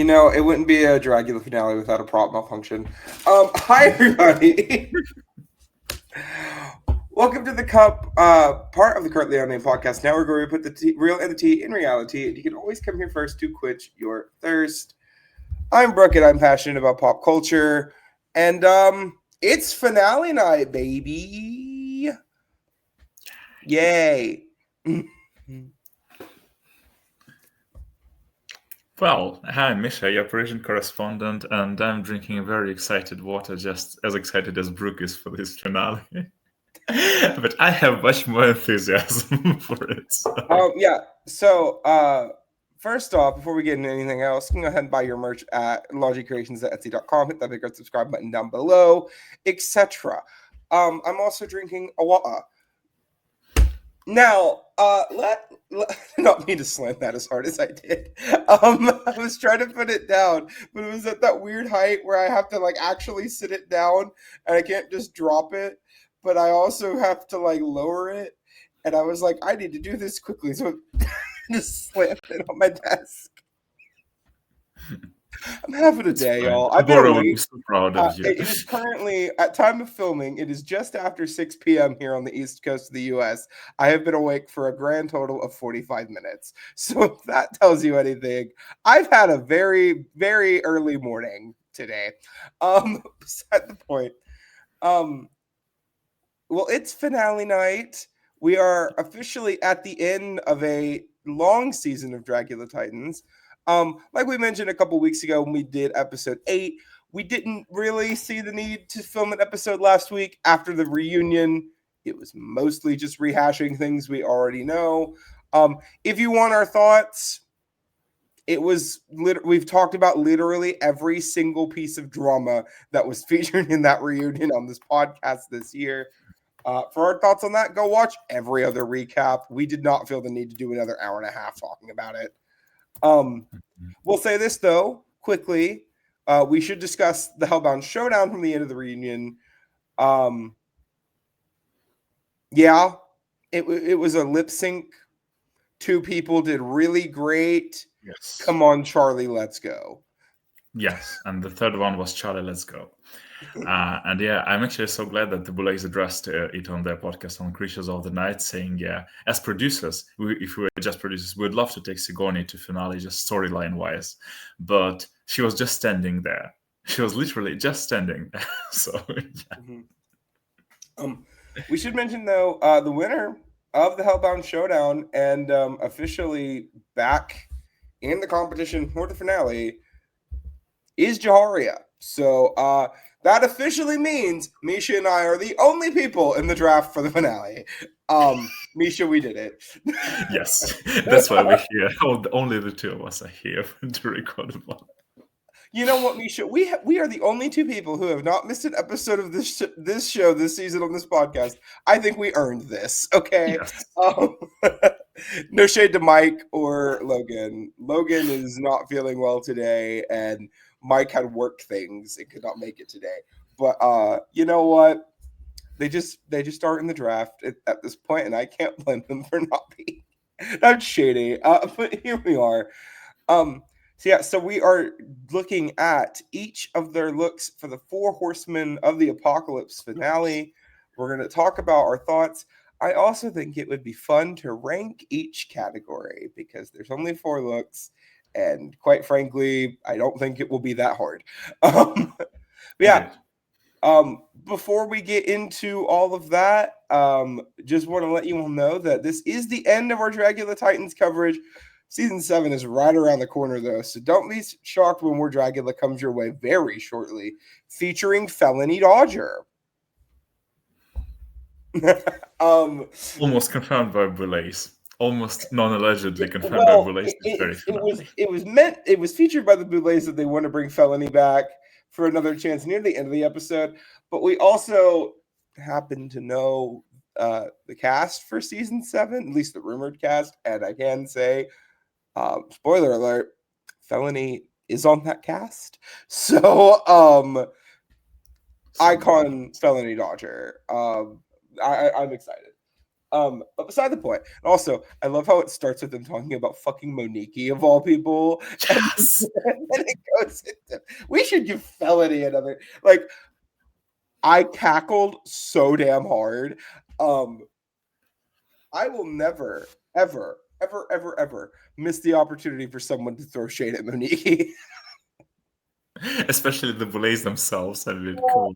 It wouldn't be a Dragula finale without a prop malfunction. Hi, everybody. Welcome to the Cup, part of the Currently Unnamed Podcast. Now we're going to put the real and the tea in reality. You can always come here first to quench your thirst. I'm Brook, and I'm passionate about pop culture. And it's finale night, baby. Yay. Well, hi, Micha, your Parisian correspondent, and I'm drinking a very excited water, just as excited as Brook is for this finale. But I have much more enthusiasm for it. So, first off, before we get into anything else, you can go ahead and buy your merch at logicreations.etsy.com. Hit that big red subscribe button down below, etc. I'm also drinking a water. Now, not mean to slam that as hard as I did. I was trying to put it down, but it was at that weird height where I have to actually sit it down, and I can't just drop it, but I also have to lower it. And I was like, I need to do this quickly, so I just slammed it on my desk. I'm having a day, y'all. Abhora would be so proud of you. It is currently, at time of filming, it is just after 6 p.m. here on the East Coast of the U.S. I have been awake for a grand total of 45 minutes. So if that tells you anything, I've had a very, very early morning today. Beside the point. Well, it's finale night. We are officially at the end of a long season of Dragula Titans. Like we mentioned a couple weeks ago when we did episode 8, we didn't really see the need to film an episode last week after the reunion. It was mostly just rehashing things we already know. If you want our thoughts, it was we've talked about literally every single piece of drama that was featured in that reunion on this podcast this year. For our thoughts on that, go watch every other recap. We did not feel the need to do another hour and a half talking about it. We'll say this though quickly. We should discuss the Hellbound showdown from the end of the reunion. Yeah, it was a lip sync. 2 people did really great. Yes. Come on, Charlie, let's go. Yes, and the third one was Charlie, let's go. And yeah, I'm actually so glad that the Boulets addressed it on their podcast on Creatures of the Night, saying, yeah, as producers, if we were just producers, we'd love to take Sigourney to finale just storyline-wise. But she was just standing there. She was literally just standing there. So, yeah. We should mention, though, the winner of the Hellbound Showdown and officially back in the competition for the finale is Jaharia. So, that officially means Micha and I are the only people in the draft for the finale. Micha, we did it. Yes, that's why we're here. Only the 2 of us are here to record the pod. You know what, Micha? We are the only 2 people who have not missed an episode of this show this season on this podcast. I think we earned this, okay? Yes. No shade to Mike or Logan. Logan is not feeling well today, and Mike had work things and could not make it today. But you know what? They just start in the draft at this point, and I can't blame them for not being. That's shady. But here we are. So we are looking at each of their looks for the 4 Horsemen of the Apocalypse finale. We're going to talk about our thoughts. I also think it would be fun to rank each category because there's only 4 looks. And quite frankly, I don't think it will be that hard. Before we get into all of that, just want to let you all know that this is the end of our Dragula Titans coverage. Season 7 is right around the corner, though, so don't be shocked when more Dragula comes your way very shortly, featuring Felony Dodger. Almost confirmed by Boulets. Almost non-allegedly confirmed by Boulets. It was featured by the Boulets that they want to bring Felony back for another chance near the end of the episode, but we also happen to know the cast for season 7, at least the rumored cast, and I can say, spoiler alert, Felony is on that cast. So, icon Felony Dodger. I'm excited. But beside the point. Also, I love how it starts with them talking about fucking Moniki of all people, and Yes. then it goes into, we should give Felony another. Like, I cackled so damn hard. I will never, ever, ever, ever, ever miss the opportunity for someone to throw shade at Moniki. Especially the Boulets themselves. I mean, cool.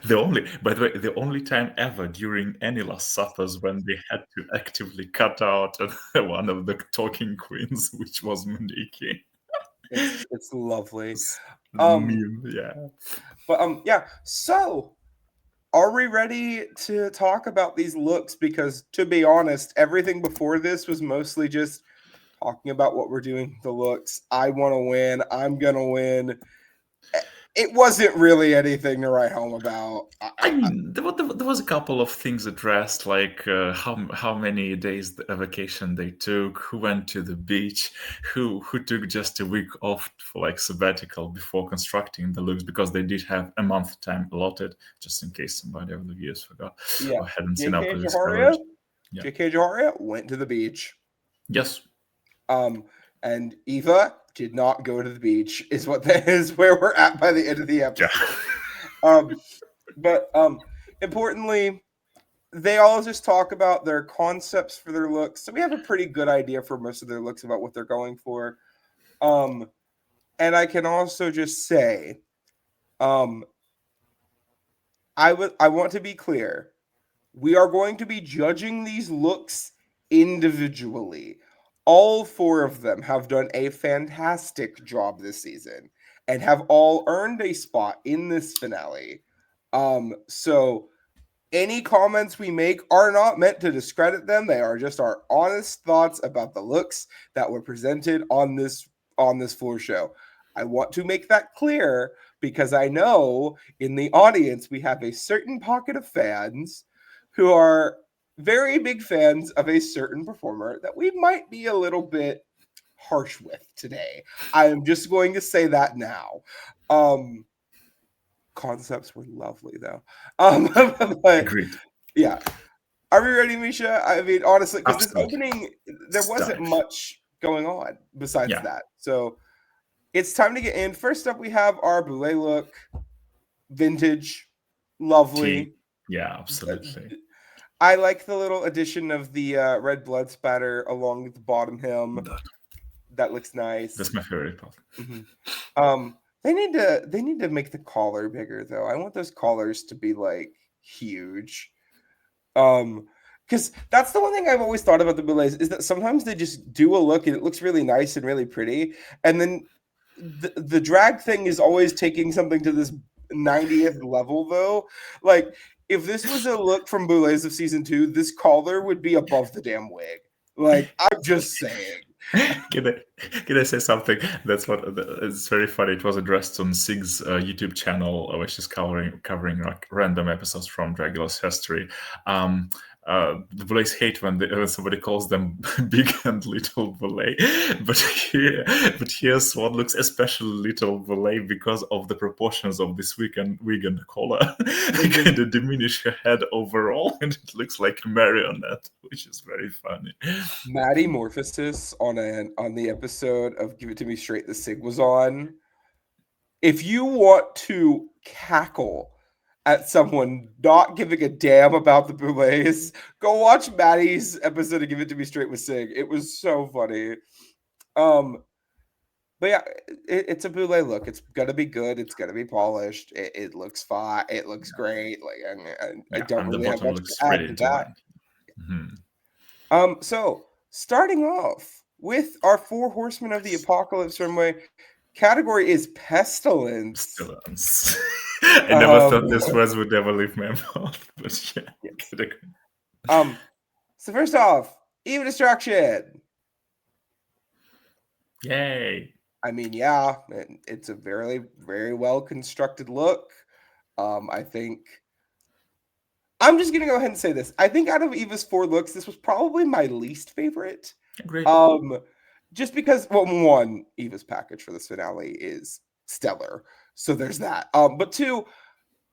By the way, the only time ever during any Last Suppers when they had to actively cut out one of the talking queens, which was Moniki. It's lovely. Meme, yeah. But yeah. So, are we ready to talk about these looks? Because to be honest, everything before this was mostly just talking about what we're doing with the looks. I want to win. I'm gonna win. It wasn't really anything to write home about. I mean, there was a couple of things addressed, like how many days a vacation they took, who went to the beach, who took just a week off for like sabbatical before constructing the looks, because they did have a month time allotted, just in case somebody of the viewers forgot or hadn't seen our previous coverage. Yeah. JK Jaharia went to the beach. Yes. And Evah did not go to the beach, is where we're at by the end of the episode. Yeah. But importantly, they all just talk about their concepts for their looks. So we have a pretty good idea for most of their looks about what they're going for. And I can also just say, I want to be clear. We are going to be judging these looks individually. All four of them have done a fantastic job this season and have all earned a spot in this finale. So any comments we make are not meant to discredit them. They are just our honest thoughts about the looks that were presented on this floor show. I want to make that clear because I know in the audience we have a certain pocket of fans who are very big fans of a certain performer that we might be a little bit harsh with today. I am just going to say that now. Concepts were lovely though. But agreed. Yeah. Are we ready, Micha? I mean, honestly, because this opening, there wasn't much going on besides that. So it's time to get in. First up, we have our Boulet look. Vintage. Lovely. Yeah, absolutely. I like the little addition of the red blood spatter along with the bottom hem. That looks nice. That's my favorite part. Mm-hmm. They need to make the collar bigger though. I want those collars to be like huge. Because that's the one thing I've always thought about the Boulets is that sometimes they just do a look and it looks really nice and really pretty, and then the drag thing is always taking something to this 90th level though. Like if this was a look from Boulets of season 2, this collar would be above the damn wig. Like I'm just saying. Can I say something? That's what it's very funny. It was addressed on Sig's YouTube channel, which is covering like random episodes from Dragula's history. The Boulets hate when somebody calls them big and little Boulet, but here Swan looks especially little Boulet because of the proportions of this wig and the collar. They kind of diminish her head overall, and it looks like a marionette, which is very funny. Maddie Morphosis on the episode of Give It To Me Straight the Sig was on. If you want to cackle at someone not giving a damn about the Boulets, go watch Maddie's episode of Give It To Me Straight with Sig. It was so funny. But yeah, it's a Boulet look. It's gonna be good. It's gonna be polished. It looks fine. It looks great. Like I don't really have much to add to that. Mm-hmm. So starting off with our 4 Horsemen of the Apocalypse runway, category is Pestilence. I never thought this words would ever leave my mouth, but yeah. So first off, Evah Destruction. Yay! I mean, yeah, it's a very, very well constructed look. I think I'm just gonna go ahead and say this. I think out of Evah's 4 looks, this was probably my least favorite. Agreed. Just because, well, one, Evah's package for this finale is stellar, so there's that. But 2,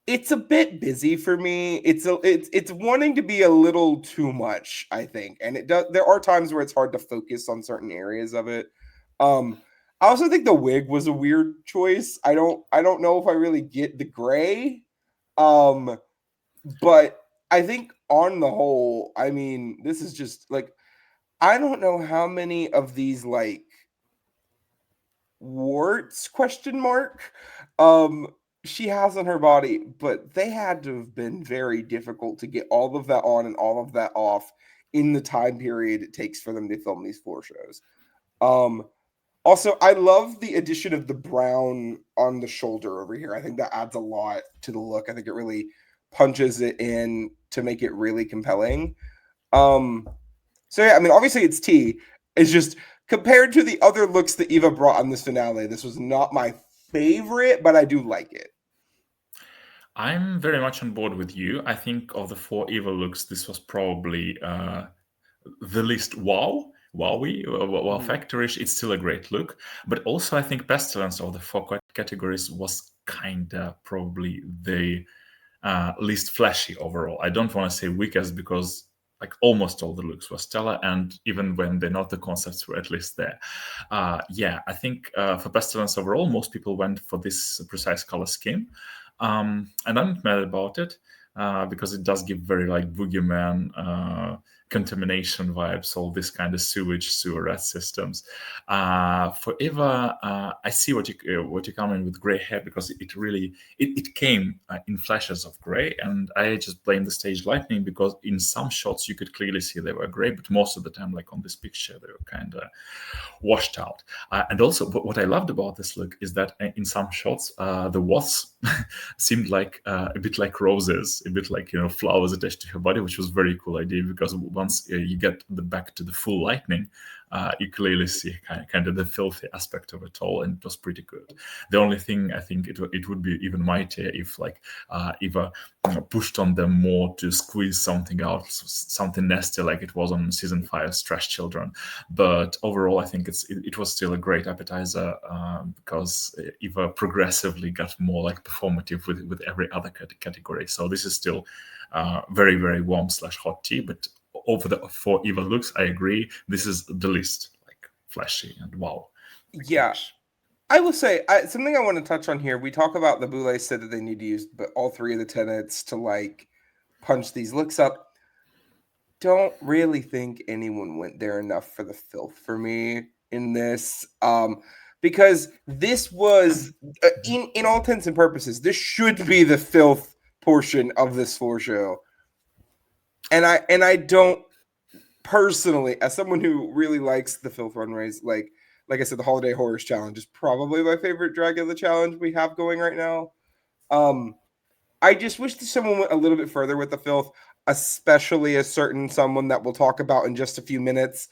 It's a bit busy for me. It's wanting to be a little too much, I think. And it does there are times where it's hard to focus on certain areas of it. I also think the wig was a weird choice. I don't know if I really get the gray. Um, but I think on the whole, I mean, this is just like I don't know how many of these like warts question mark she has on her body, but they had to have been very difficult to get all of that on and all of that off in the time period it takes for them to film these floor shows. um Also, I love the addition of the brown on the shoulder over here. I think that adds a lot to the look. I think it really punches it in to make it really compelling. um so yeah, I mean, obviously it's T. It's just compared to the other looks that Evah brought on this finale, this was not my favorite, but I do like it. I'm very much on board with you. I think of the 4 Evah looks, this was probably the least wow factorish. It's still a great look, but also I think Pestilence of the 4 categories was kinda probably the least flashy overall. I don't want to say weakest because like almost all the looks were stellar, and even when they're not, the concepts were at least there. Yeah, I think for Pestilence overall, most people went for this precise color scheme, and I'm not mad about it because it does give very like boogeyman contamination vibes, all this kind of sewer rat systems. For Evah, I see what you come in with gray hair, because it really it came in flashes of gray, and I just blame the stage lighting, because in some shots you could clearly see they were gray, but most of the time, like on this picture, they were kind of washed out. And also, what I loved about this look is that in some shots, the wasps seemed like a bit like roses, a bit like flowers attached to her body, which was a very cool idea, because once you get back to the full lightning, you clearly see kind of the filthy aspect of it all, and it was pretty good. The only thing I think it would be even mightier if like Evah pushed on them more to squeeze something out, something nasty like it was on season 5's Trash Children. But overall, I think it was still a great appetizer, because Evah progressively got more like performative with every other category. So this is still very, very warm / hot tea, but over the 4 Evah looks, I agree, this is the least like flashy and wow. Yeah, I will say something I want to touch on here. We talk about the Boulets said that they need to use but all 3 of the tenets to like punch these looks up. Don't really think anyone went there enough for the filth for me in this, because this was in all intents and purposes, this should be the filth portion of this floor show, and I don't personally, as someone who really likes the filth runways, like I said, the Holiday Horrors Challenge is probably my favorite Dragula challenge we have going right now. I just wish that someone went a little bit further with the filth, especially a certain someone that we'll talk about in just a few minutes,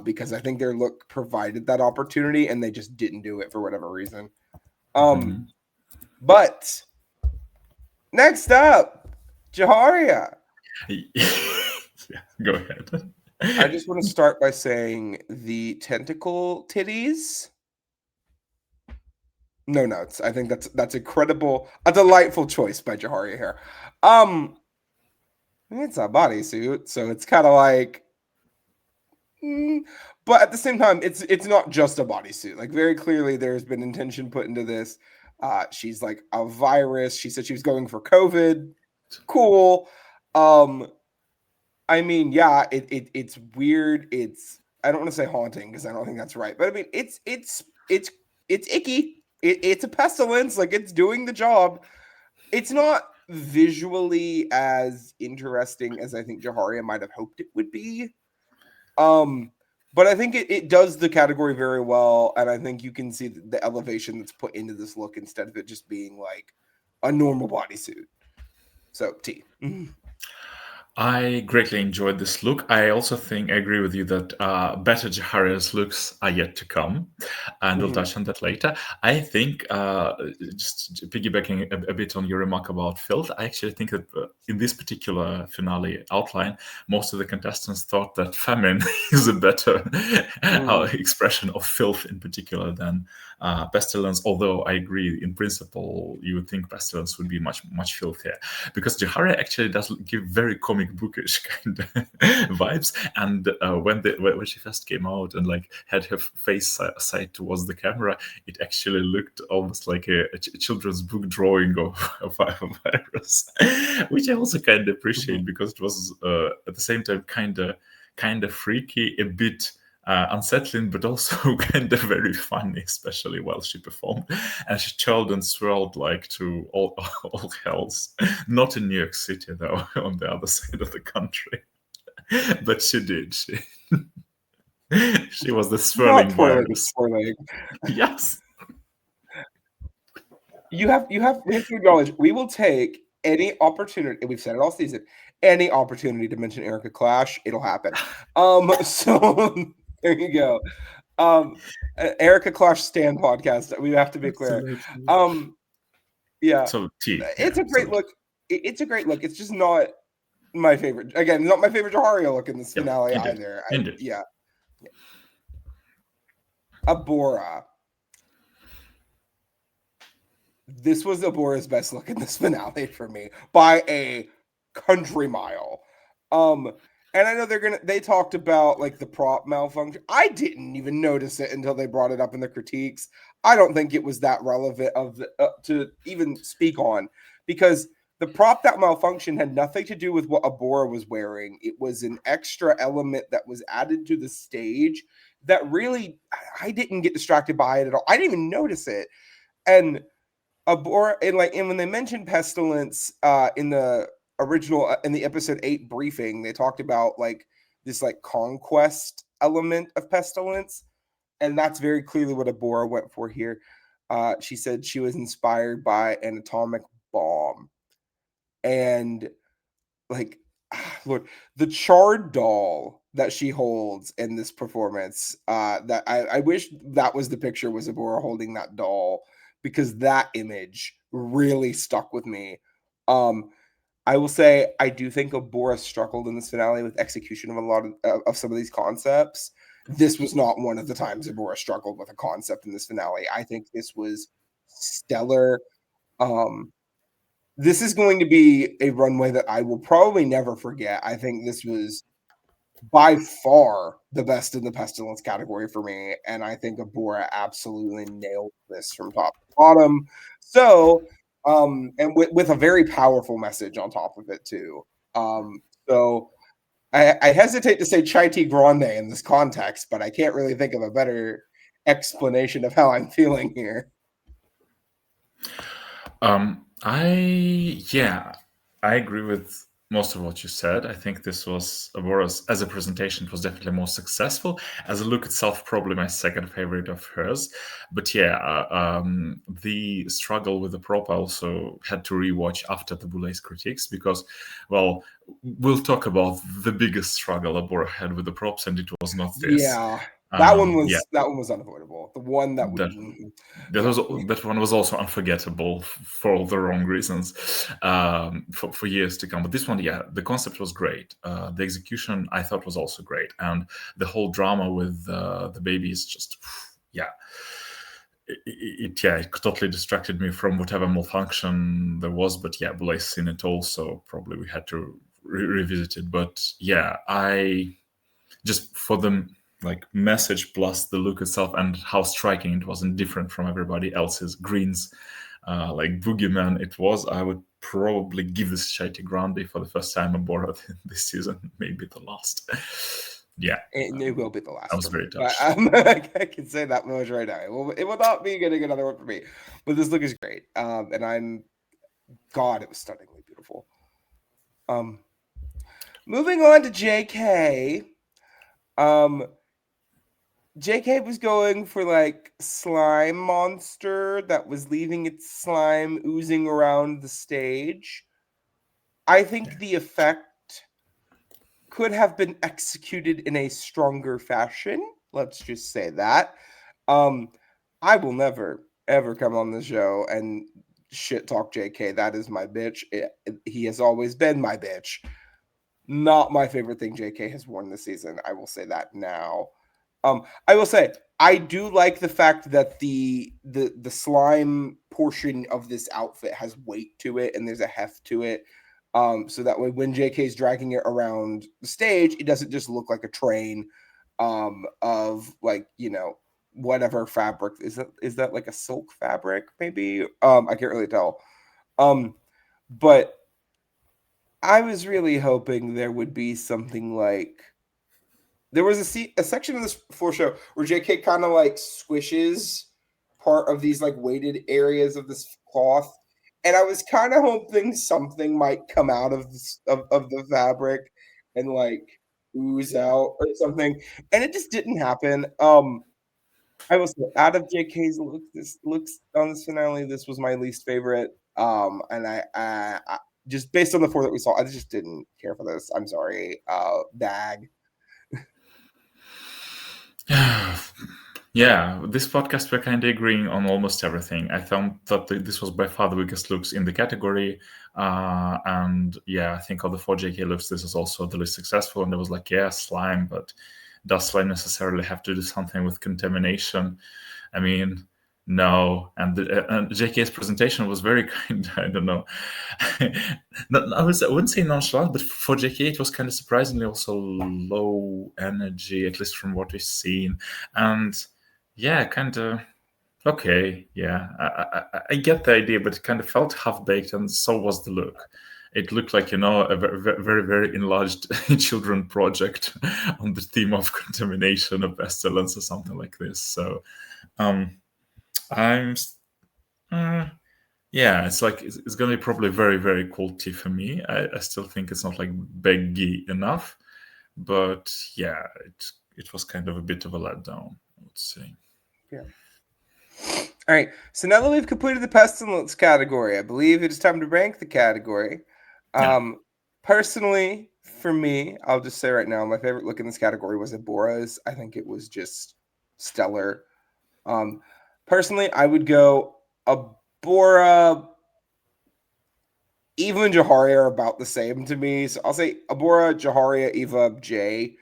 because I think their look provided that opportunity and they just didn't do it for whatever reason. But next up, Jaharia. Yeah, go ahead. I just want to start by saying the tentacle titties. No notes. I think that's incredible. A delightful choice by Jaharia here. It's a bodysuit, so it's kind of like, but at the same time, it's not just a bodysuit. Like very clearly, there's been intention put into this. She's like a virus. She said she was going for COVID. Cool. I mean, yeah, it's weird. I don't want to say haunting because I don't think that's right, but I mean, it's icky. It's a pestilence. Like it's doing the job. It's not visually as interesting as I think Jaharia might have hoped it would be. But I think it does the category very well, and I think you can see the elevation that's put into this look instead of it just being like a normal bodysuit. So T. I greatly enjoyed this look. I also think I agree with you that better Jaharia's looks are yet to come, and we'll touch on that later. I think, just piggybacking a bit on your remark about filth, I actually think that in this particular finale outline, most of the contestants thought that Famine is a better expression of filth in particular than Pestilence, although I agree, in principle, you would think Pestilence would be much filthier, because Jaharia actually does give very comic bookish kind of vibes. And when she first came out and like had her face side towards the camera, it actually looked almost like a children's book drawing of a virus, which I also kind of appreciate because it was at the same time kind of freaky, a bit unsettling, but also kind of very funny, especially while she performed. And she chilled and swirled like to all hells. Not in New York City, though, on the other side of the country. But she did. She was the swirling virus. Twirling. Yes. We have to acknowledge, we will take any opportunity, and we've said it all season, any opportunity to mention Erica Clash, it'll happen. So there you go. Erica Clash Stan podcast. We have to be clear. Yeah. So it's a great look. It's a great look. It's just not my favorite. Again, not my favorite Jaharia look in this finale either. Yeah. Abhora. This was Abhora's best look in this finale for me by a country mile. And I know they talked about like the prop malfunction. I didn't even notice it until they brought it up in the critiques. I don't think it was that relevant to even speak on, because the prop that malfunctioned had nothing to do with what Abhora was wearing. It was an extra element that was added to the stage that really, I didn't get distracted by it at all. I didn't even notice it. And Abhora, and when they mentioned Pestilence in the original, in the episode 8 briefing, they talked about like this like conquest element of Pestilence, and that's very clearly what Abhora went for here. She said she was inspired by an atomic bomb, and like, Lord, the charred doll that she holds in this performance, that I wish that was the picture, was Abhora holding that doll, because that image really stuck with me. I will say I do think Abhora struggled in this finale with execution of a lot of some of these concepts. This was not one of the times Abhora struggled with a concept in this finale. I think this was stellar. This is going to be a runway that I will probably never forget. I think this was by far the best in the Pestilence category for me, and I think Abhora absolutely nailed this from top to bottom. So, and with a very powerful message on top of it too. So I hesitate to say Chai Tea Grande in this context, but I can't really think of a better explanation of how I'm feeling here. I agree with most of what you said. I think this was Abhora's, as a presentation, it was definitely more successful. As a look itself, probably my second favorite of hers. But the struggle with the prop I also had to rewatch after the Boulets critiques, because, well, we'll talk about the biggest struggle Abhora had with the props, and it was not this. Yeah. That one was unavoidable. The one that one was also unforgettable for all the wrong reasons, for years to come. But this one, the concept was great. The execution I thought was also great, and the whole drama with the baby is just, it totally distracted me from whatever malfunction there was. But Boulets in it also, probably we had to revisit it. But I just, for them, like message plus the look itself and how striking it was and different from everybody else's greens, like boogeyman it was, I would probably give this Chai Tea Grande for the first time Abhora this season, maybe the last. It will be the last. I was very touched. I can say that much right now. It will not be getting another one for me, but this look is great, and it was stunningly beautiful. Moving on to JK. JK was going for like slime monster that was leaving its slime oozing around the stage. I think the effect could have been executed in a stronger fashion. Let's just say that. I will never ever come on the show and shit talk JK. That is my bitch. He has always been my bitch. Not my favorite thing JK has worn this season. I will say that now. I will say I do like the fact that the slime portion of this outfit has weight to it and there's a heft to it. So that way when JK's dragging it around the stage, it doesn't just look like a train of like, whatever fabric. Is that like a silk fabric maybe? I can't really tell. But I was really hoping there would be something like there was a section of this floor show where JK kind of like squishes part of these like weighted areas of this cloth, and I was kind of hoping something might come out of the fabric and like ooze out or something, and it just didn't happen. I will say, out of JK's looks on this finale, this was my least favorite. And I just based on the four that we saw, I just didn't care for this. I'm sorry. Bag. Yeah, this podcast we're kind of agreeing on almost everything. I thought that this was by far the weakest looks in the category, and yeah, I think of the four JK looks, this is also the least successful. And there was like, yeah, slime, but does slime necessarily have to do something with contamination? I mean, no. And JK's presentation was very kind. I don't know. I wouldn't say nonchalant, but for JK it was kind of surprisingly also low energy, at least from what we've seen. And yeah, kind of okay. Yeah, I get the idea, but it kind of felt half baked, and so was the look. It looked like, a very, very enlarged children project on the theme of contamination or pestilence or something like this. So I'm yeah, it's like it's gonna be probably very, very quality for me. I still think it's not like baggy enough, but yeah, it was kind of a bit of a letdown, I would say. Yeah. All right. So now that we've completed the pestilence category, I believe it is time to rank the category. Personally, for me, I'll just say right now, my favorite look in this category was Abhora's. I think it was just stellar. Personally, I would go Abhora. Evah and Jaharia are about the same to me. So I'll say Abhora, Jaharia, Evah, Jay.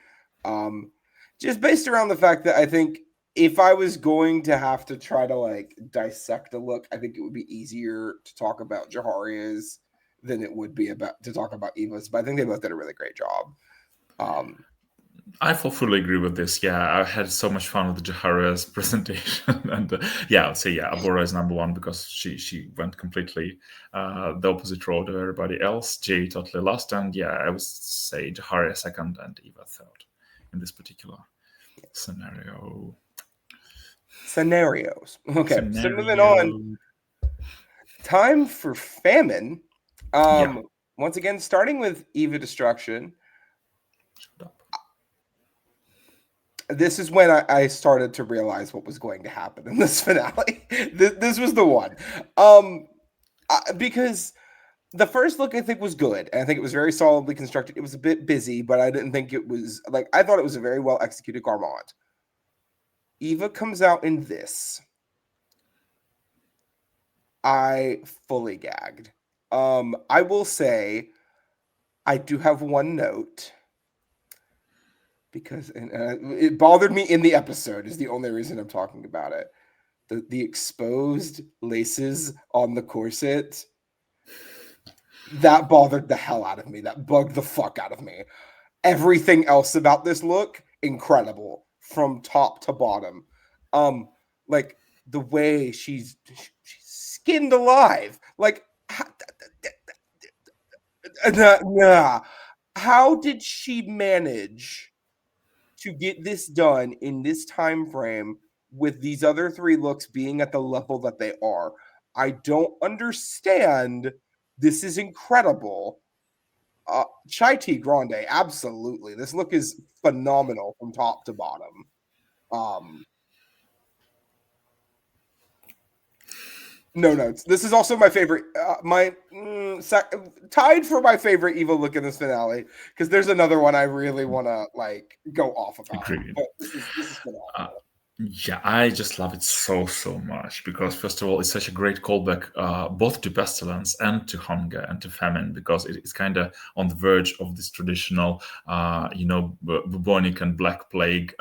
Just based around the fact that I think if I was going to have to try to like dissect a look, I think it would be easier to talk about Jaharia's than it would be about to talk about Evah's. But I think they both did a really great job. I fully agree with this. Yeah, I had so much fun with Jaharia's presentation, and yeah, I'll say Abhora is number one because she went completely the opposite road of everybody else. Jay totally lost, and yeah, I would say Jaharia second and Evah third in this particular scenario. Scenarios. Okay, so moving on. Time for Famine. Once again, starting with Evah Destruction. This is when I started to realize what was going to happen in this finale. This was the one. Because the first look I think was good. And I think it was very solidly constructed. It was a bit busy, but I didn't think it was like I thought it was a very well executed garment. Evah comes out in this. I fully gagged. I will say I do have one note because it bothered me in the episode is the only reason I'm talking about it. The exposed laces on the corset, that bothered the hell out of me. That bugged the fuck out of me. Everything else about this look, incredible from top to bottom. Like the way she's skinned alive. Like, nah. How did she manage to get this done in this time frame with these other three looks being at the level that they are? I don't understand. This is incredible. Chai Tea Grande, absolutely. This look is phenomenal from top to bottom. No notes. This is also my favorite. Tied for my favorite evil look in this finale, because there's another one I really want to like go off about. Agreed. But this is phenomenal. Yeah, I just love it so much because first of all, it's such a great callback both to Pestilence and to Hunger and to Famine, because it's kind of on the verge of this traditional, bubonic and Black Plague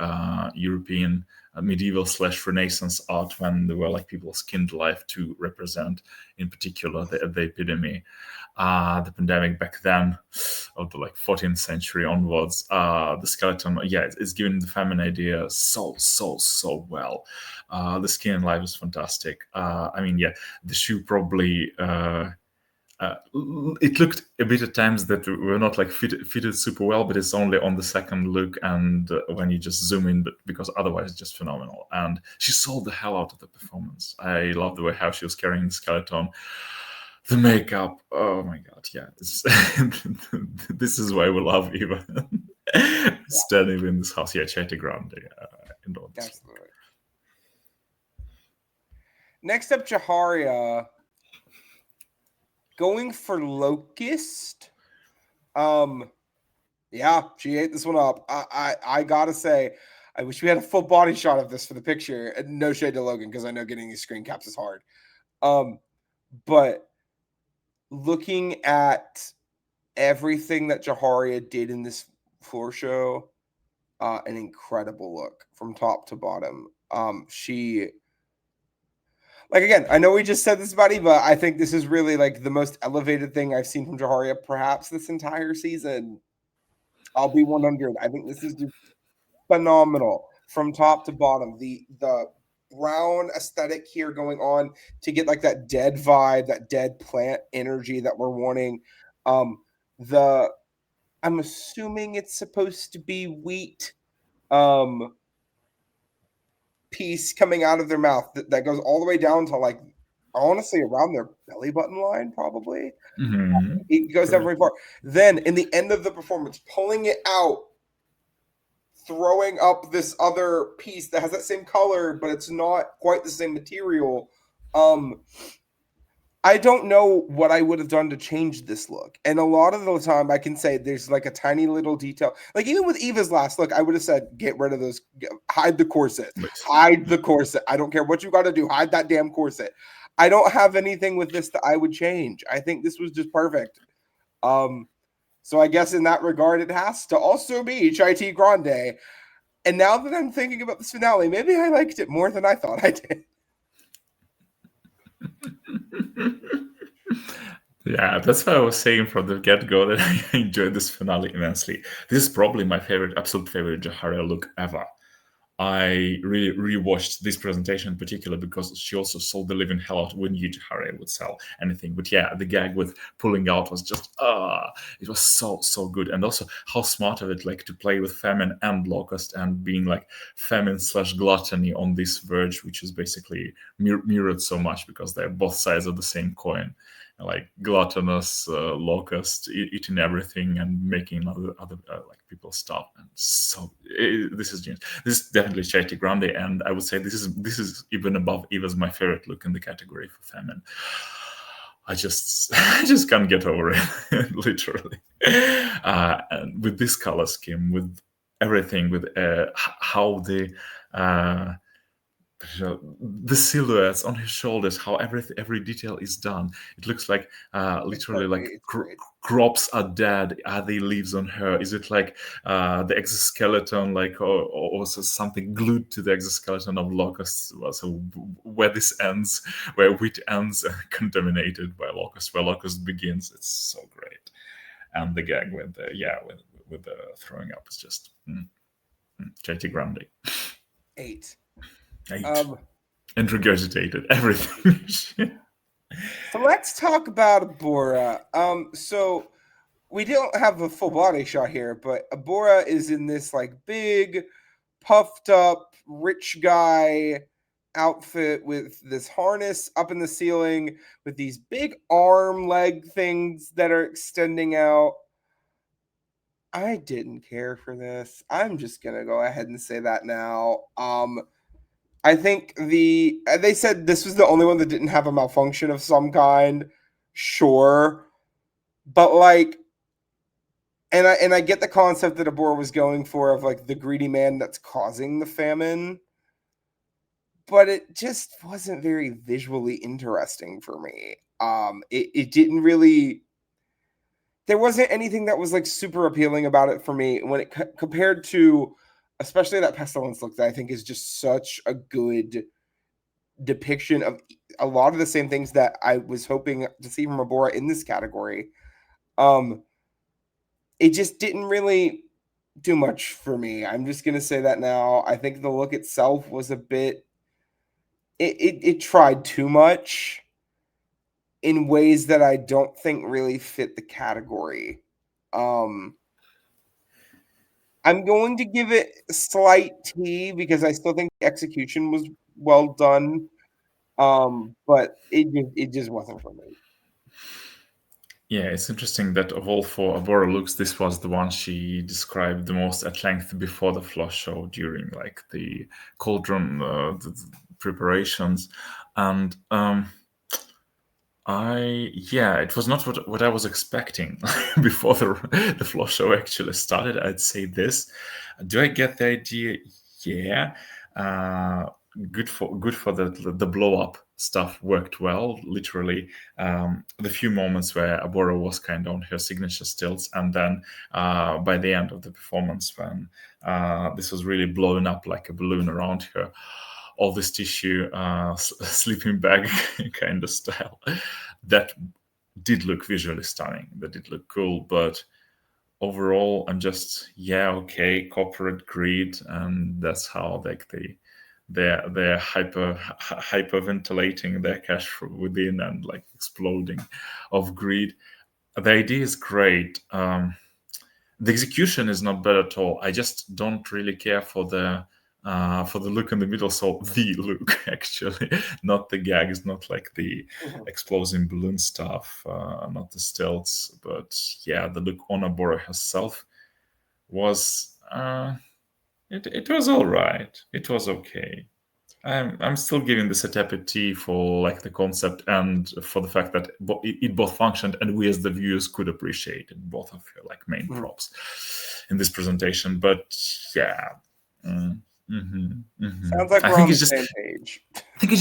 European medieval / Renaissance art, when there were like people skinned alive to represent, in particular, the epidemic. The pandemic back then, of the like 14th century onwards, the skeleton, it's giving the Famine idea so well. The skin and life is fantastic. The shoe probably it looked a bit at times that were not like fitted super well, but it's only on the second look and when you just zoom in, but because otherwise it's just phenomenal. And she sold the hell out of the performance. I love the way how she was carrying the skeleton. The makeup, oh my god, yeah. This is why we love Evah. Standing in this house, Chetty Grande. Absolutely. Next up, Jaharia. Going for Locust. She ate this one up. I gotta say, I wish we had a full body shot of this for the picture. And no shade to Logan, because I know getting these screen caps is hard. But looking at everything that Jaharia did in this floor show, an incredible look from top to bottom. She, like, again, I know we just said this about Evah, I think this is really like the most elevated thing I've seen from Jaharia perhaps this entire season. I'll be 100. I think this is just phenomenal from top to bottom. The brown aesthetic here going on to get like that dead vibe, that dead plant energy that we're wanting. I'm assuming it's supposed to be wheat piece coming out of their mouth that goes all the way down to like, honestly, around their belly button line, probably. Mm-hmm. It goes down very far. Then in the end of the performance, pulling it out, throwing up this other piece that has that same color, but it's not quite the same material. I don't know what I would have done to change this look. And a lot of the time I can say there's like a tiny little detail. Like even with Evah's last look, I would have said, get rid of those, hide the corset, hide the corset. I don't care what you got to do. Hide that damn corset. I don't have anything with this that I would change. I think this was just perfect. So I guess in that regard, it has to also be Chai Grande. And now that I'm thinking about this finale, maybe I liked it more than I thought I did. Yeah, that's why I was saying from the get-go that I enjoyed this finale immensely. This is probably my absolute favorite Jaharia look ever. I really rewatched this presentation in particular because she also sold the living hell out. When you Jaharia would sell anything, but yeah, the gag with pulling out was just it was so good. And also how smart of it, like to play with Famine and Locust and being like Famine / Gluttony on this verge, which is basically mirrored so much because they're both sides of the same coin. Like gluttonous Locust eating everything and making other like people stop. And so this is genius. This is definitely Chai Grande, and I would say this is even above Evah's my favorite look in the category for Famine. I just can't get over it, literally. And with this color scheme, with everything, with how the silhouettes on his shoulders, how every detail is done. It looks like literally like crops are dead. Are they leaves on her? Is it like the exoskeleton, like or something glued to the exoskeleton of Locust? So where this ends, where wheat ends, contaminated by Locust, where Locust begins. It's so great. And the gag with the throwing up is just Chai Grande. 8. And regurgitated everything. So let's talk about Abhora. So we don't have a full body shot here, but Abhora is in this like big, puffed up, rich guy outfit with this harness up in the ceiling with these big arm leg things that are extending out. I didn't care for this. I'm just gonna go ahead and say that now. I think they said this was the only one that didn't have a malfunction of some kind. Sure. But like, and I get the concept that Abhora was going for of like the greedy man that's causing the famine, but it just wasn't very visually interesting for me. It didn't really. There wasn't anything that was like super appealing about it for me when it compared to, especially that Pestilence look that I think is just such a good depiction of a lot of the same things that I was hoping to see from Abhora in this category. It just didn't really do much for me. I'm just gonna say that now. I think the look itself was a bit. It tried too much in ways that I don't think really fit the category. I'm going to give it a slight T because I still think the execution was well done. But it just wasn't for me. Yeah, it's interesting that of all four Abhora looks, this was the one she described the most at length before the flush show during like the cauldron the preparations, and it was not what I was expecting before the flush show actually started. I'd say this. Do I get the idea? Yeah. Good for the blow up stuff worked well. Literally, the few moments where Abhora was kind of on her signature stilts, and then by the end of the performance, when this was really blowing up like a balloon around her, all this tissue sleeping bag kind of style, that did look visually stunning. That did look cool, but overall, I'm just okay, corporate greed, and that's how like they're hyperventilating their cash from within and like exploding of greed. The idea is great. The execution is not bad at all. I just don't really care for the look in the middle. So the look, actually, not the gags, not like the exploding balloon stuff, not the stilts, but the look on Abhora herself was it was all right. It was okay. I'm still giving this a tepid T for like the concept and for the fact that it both functioned and we as the viewers could appreciate it, both of your like main props in this presentation. But yeah. Sounds like I we're think on the it's just same page. I think it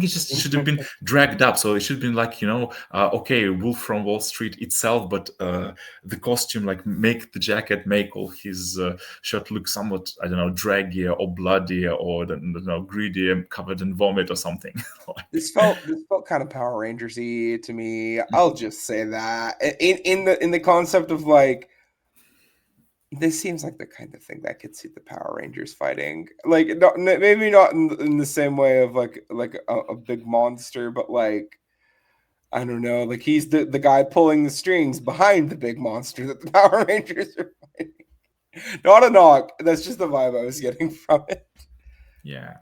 just should have been dragged up. So it should have been like, okay, Wolf from Wall Street itself, but the costume, like make the jacket, make all his shirt look somewhat, I don't know, draggier or bloodier or, greedier, covered in vomit or something. This felt kind of Power Rangers-y to me. I'll just say that in the concept of like, this seems like the kind of thing that could suit the Power Rangers fighting. Like, maybe not in the same way of like a big monster, but like, I don't know, like he's the guy pulling the strings behind the big monster that the Power Rangers are fighting. Not a knock. That's just the vibe I was getting from it. Yeah.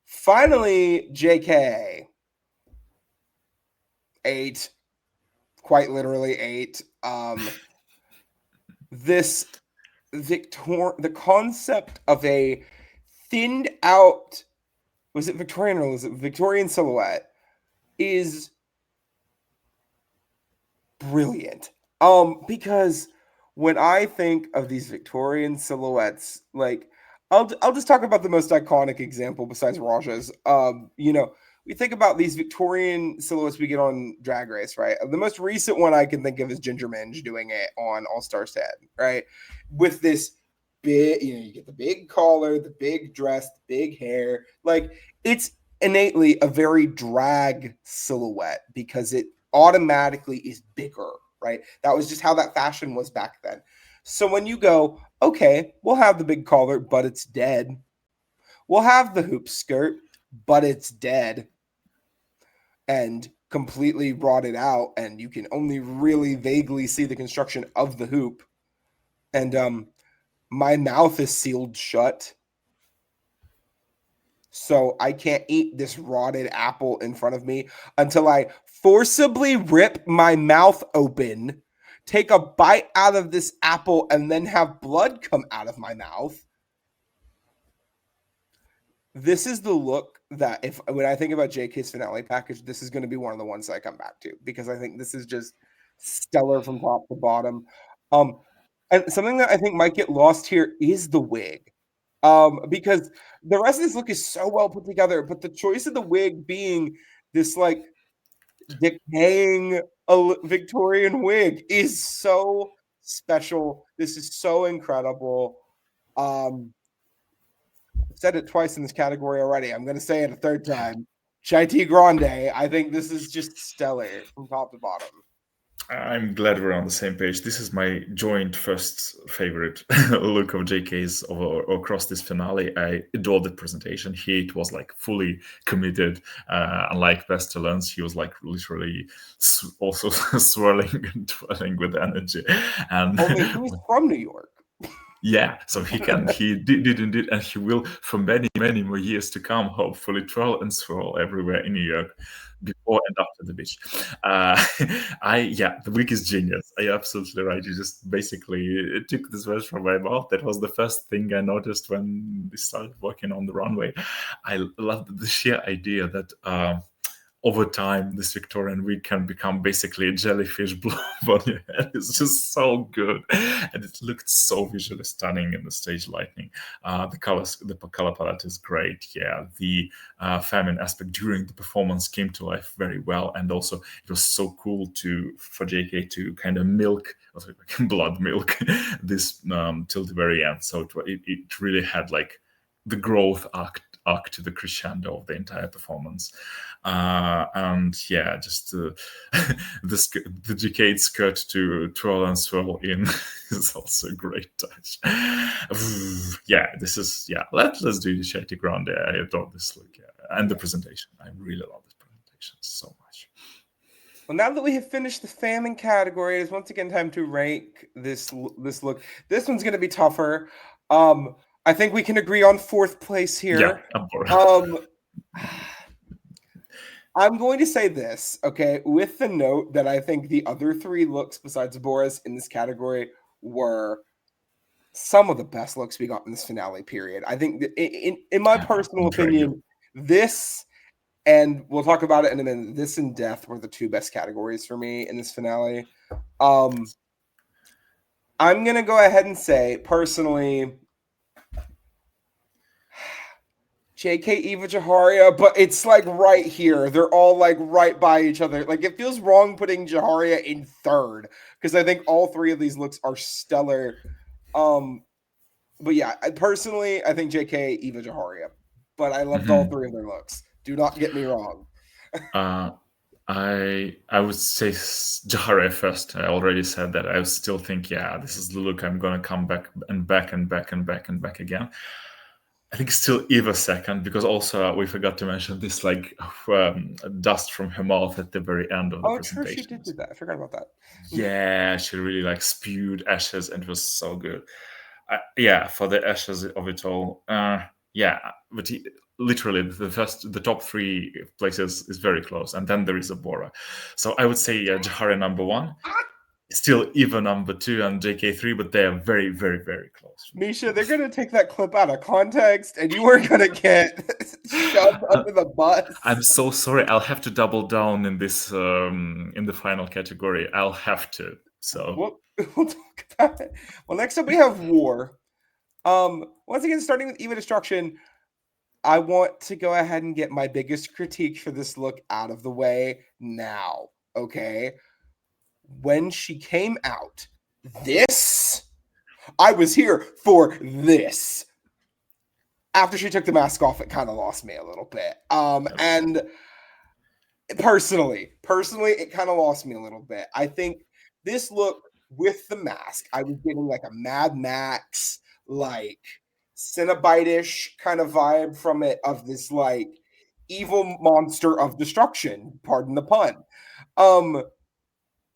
Finally, JK. 8. Quite literally 8. The concept of a thinned out, was it Victorian or was it Victorian silhouette, is brilliant. Because when I think of these Victorian silhouettes, like I'll just talk about the most iconic example besides Raja's. We think about these Victorian silhouettes we get on Drag Race, right? The most recent one I can think of is Ginger Minge doing it on All Star 10, right? With this big, you get the big collar, the big dress, the big hair. Like, it's innately a very drag silhouette because it automatically is bigger, right? That was just how that fashion was back then. So when you go, okay, we'll have the big collar, but it's dead. We'll have the hoop skirt, but it's dead and completely rotted out, and you can only really vaguely see the construction of the hoop. And my mouth is sealed shut, so I can't eat this rotted apple in front of me until I forcibly rip my mouth open, take a bite out of this apple, and then have blood come out of my mouth. This is the look that when I think about JK's finale package, this is going to be one of the ones that I come back to because I think this is just stellar from top to bottom. And something that I think might get lost here is the wig. Because the rest of this look is so well put together, but the choice of the wig being this like decaying Victorian wig is so special. This is so incredible. I've said it twice in this category already. I'm going to say it a third time. Chai Grande. I think this is just stellar from top to bottom. I'm glad we're on the same page. This is my joint first favorite look of JK's across this finale. I adored the presentation. It was like fully committed. Unlike Pestilence, he was like literally also swirling and twirling with energy. And he's from New York. Yeah, so he did indeed, and he will for many, many more years to come, hopefully twirl and swirl everywhere in New York before and after the beach. The wig is genius. You're absolutely right. You just basically took this words from my mouth. That was the first thing I noticed when we started working on the runway. I love the sheer idea that over time, this Victorian wig can become basically a jellyfish blob on your head. It's just so good. And it looked so visually stunning in the stage lighting. The color palette is great. Yeah, the famine aspect during the performance came to life very well. And also, it was so cool for JK to kind of blood milk this till the very end. So it really had like the growth arc to the crescendo of the entire performance. And yeah, just the decayed skirt to twirl and swirl in is also a great touch. Let's do the Shetty Grande. I adore this look, and the presentation. I really love this presentation so much. Well, now that we have finished the famine category, it is once again time to rank this look. This one's going to be tougher. I think we can agree on fourth place here. Yeah, I'm going to say this, okay, with the note that I think the other three looks besides Abhora's in this category were some of the best looks we got in this finale period. I think in my personal opinion, this, and we'll talk about it in a minute, this and Death were the two best categories for me in this finale. I'm going to go ahead and say, personally, JK, Evah, Jaharia, but it's like right here. They're all like right by each other. Like it feels wrong putting Jaharia in third because I think all three of these looks are stellar. But yeah, I think JK, Evah, Jaharia, but I loved all three of their looks. Do not get me wrong. I would say Jaharia first. I already said that. I still think, this is the look I'm gonna come back and back and back and back and back again. I think still Evah second, because also we forgot to mention this like dust from her mouth at the very end of the presentation. Oh, true, she did do that. I forgot about that. Yeah, she really like spewed ashes and it was so good. For the ashes of it all. But literally the top three places is very close, and then there is Abhora. So I would say Jaharia number one. Still Evah number two and JK three, but they are very, very, very close. Misha, they're going to take that clip out of context and you are going to get shoved under the bus. I'm so sorry. I'll have to double down in this, in the final category. I'll have to. So we'll talk about it. Well, next up we have War. Once again, starting with Evah Destruction, I want to go ahead and get my biggest critique for this look out of the way now, okay? When she came out, I was here for this. After she took the mask off, it kind of lost me a little bit. And personally, it kind of lost me a little bit. I think this look with the mask, I was getting like a Mad Max, like Cenobite-ish kind of vibe from it, of this like evil monster of destruction, pardon the pun.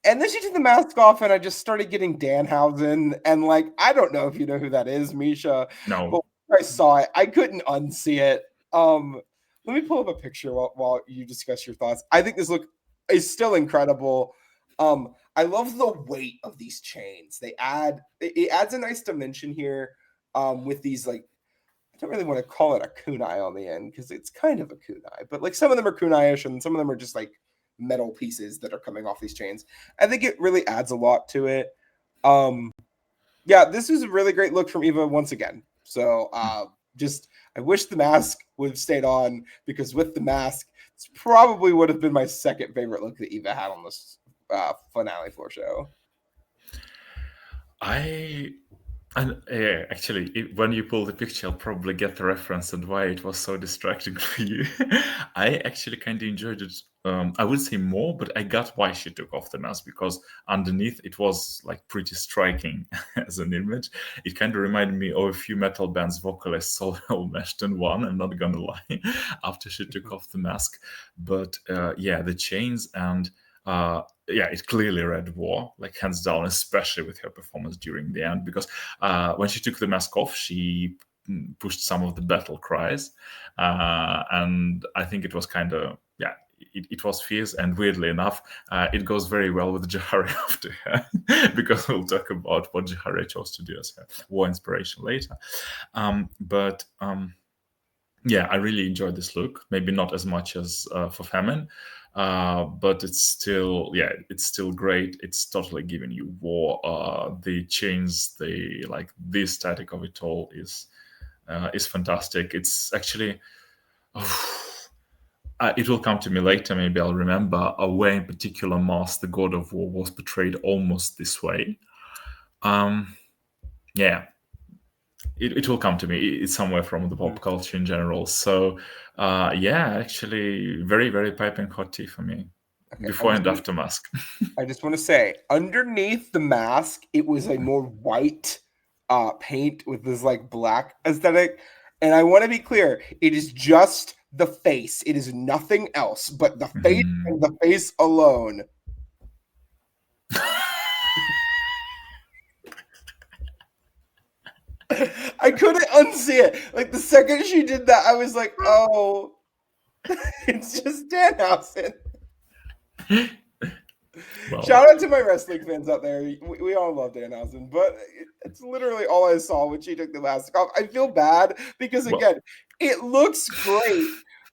And then she took the mask off, and I just started getting Danhausen. And like, I don't know if you know who that is, Misha. No. But when I saw it, I couldn't unsee it. Let me pull up a picture while you discuss your thoughts. I think this look is still incredible. I love the weight of these chains. It adds a nice dimension here. With these, like, I don't really want to call it a kunai on the end because it's kind of a kunai, but like some of them are kunai-ish and some of them are just like metal pieces that are coming off these chains. I think it really adds a lot to it. Yeah, this was a really great look from Evah once again. So just I wish the mask would have stayed on, because with the mask, it's probably would have been my second favorite look that Evah had on this finale floor show. Actually, when you pull the picture, I'll probably get the reference and why it was so distracting for you. I actually kind of enjoyed it. I would say more, but I got why she took off the mask, because underneath it was like pretty striking as an image. It kind of reminded me of a few metal bands' vocalists all meshed in one. I'm not gonna lie. After she took off the mask, but the chains and. It clearly read war, like hands down, especially with her performance during the end, because when she took the mask off, she pushed some of the battle cries, and I think it was kind of, it was fierce, and weirdly enough, it goes very well with Jaharia after her, because we'll talk about what Jaharia chose to do as her war inspiration later. I really enjoyed this look, maybe not as much as for Famine, but it's still great. It's totally giving you war. The chains, the aesthetic of it all is fantastic. It's actually it will come to me later. Maybe I'll remember where in particular Mars, the god of war, was portrayed almost this way. It will come to me. It's somewhere from the pop culture in general. So, actually, very, very piping hot tea for me. Okay, before and after mask. I just want to say, underneath the mask, it was a more white paint with this like black aesthetic. And I want to be clear, it is just the face. It is nothing else but the face and the face alone. I couldn't unsee it. Like the second she did that, I was like, oh, it's just Danhausen. Well, shout out to my wrestling fans out there. We all love Danhausen, but it's literally all I saw when she took the mask off. I feel bad because, again, it looks great,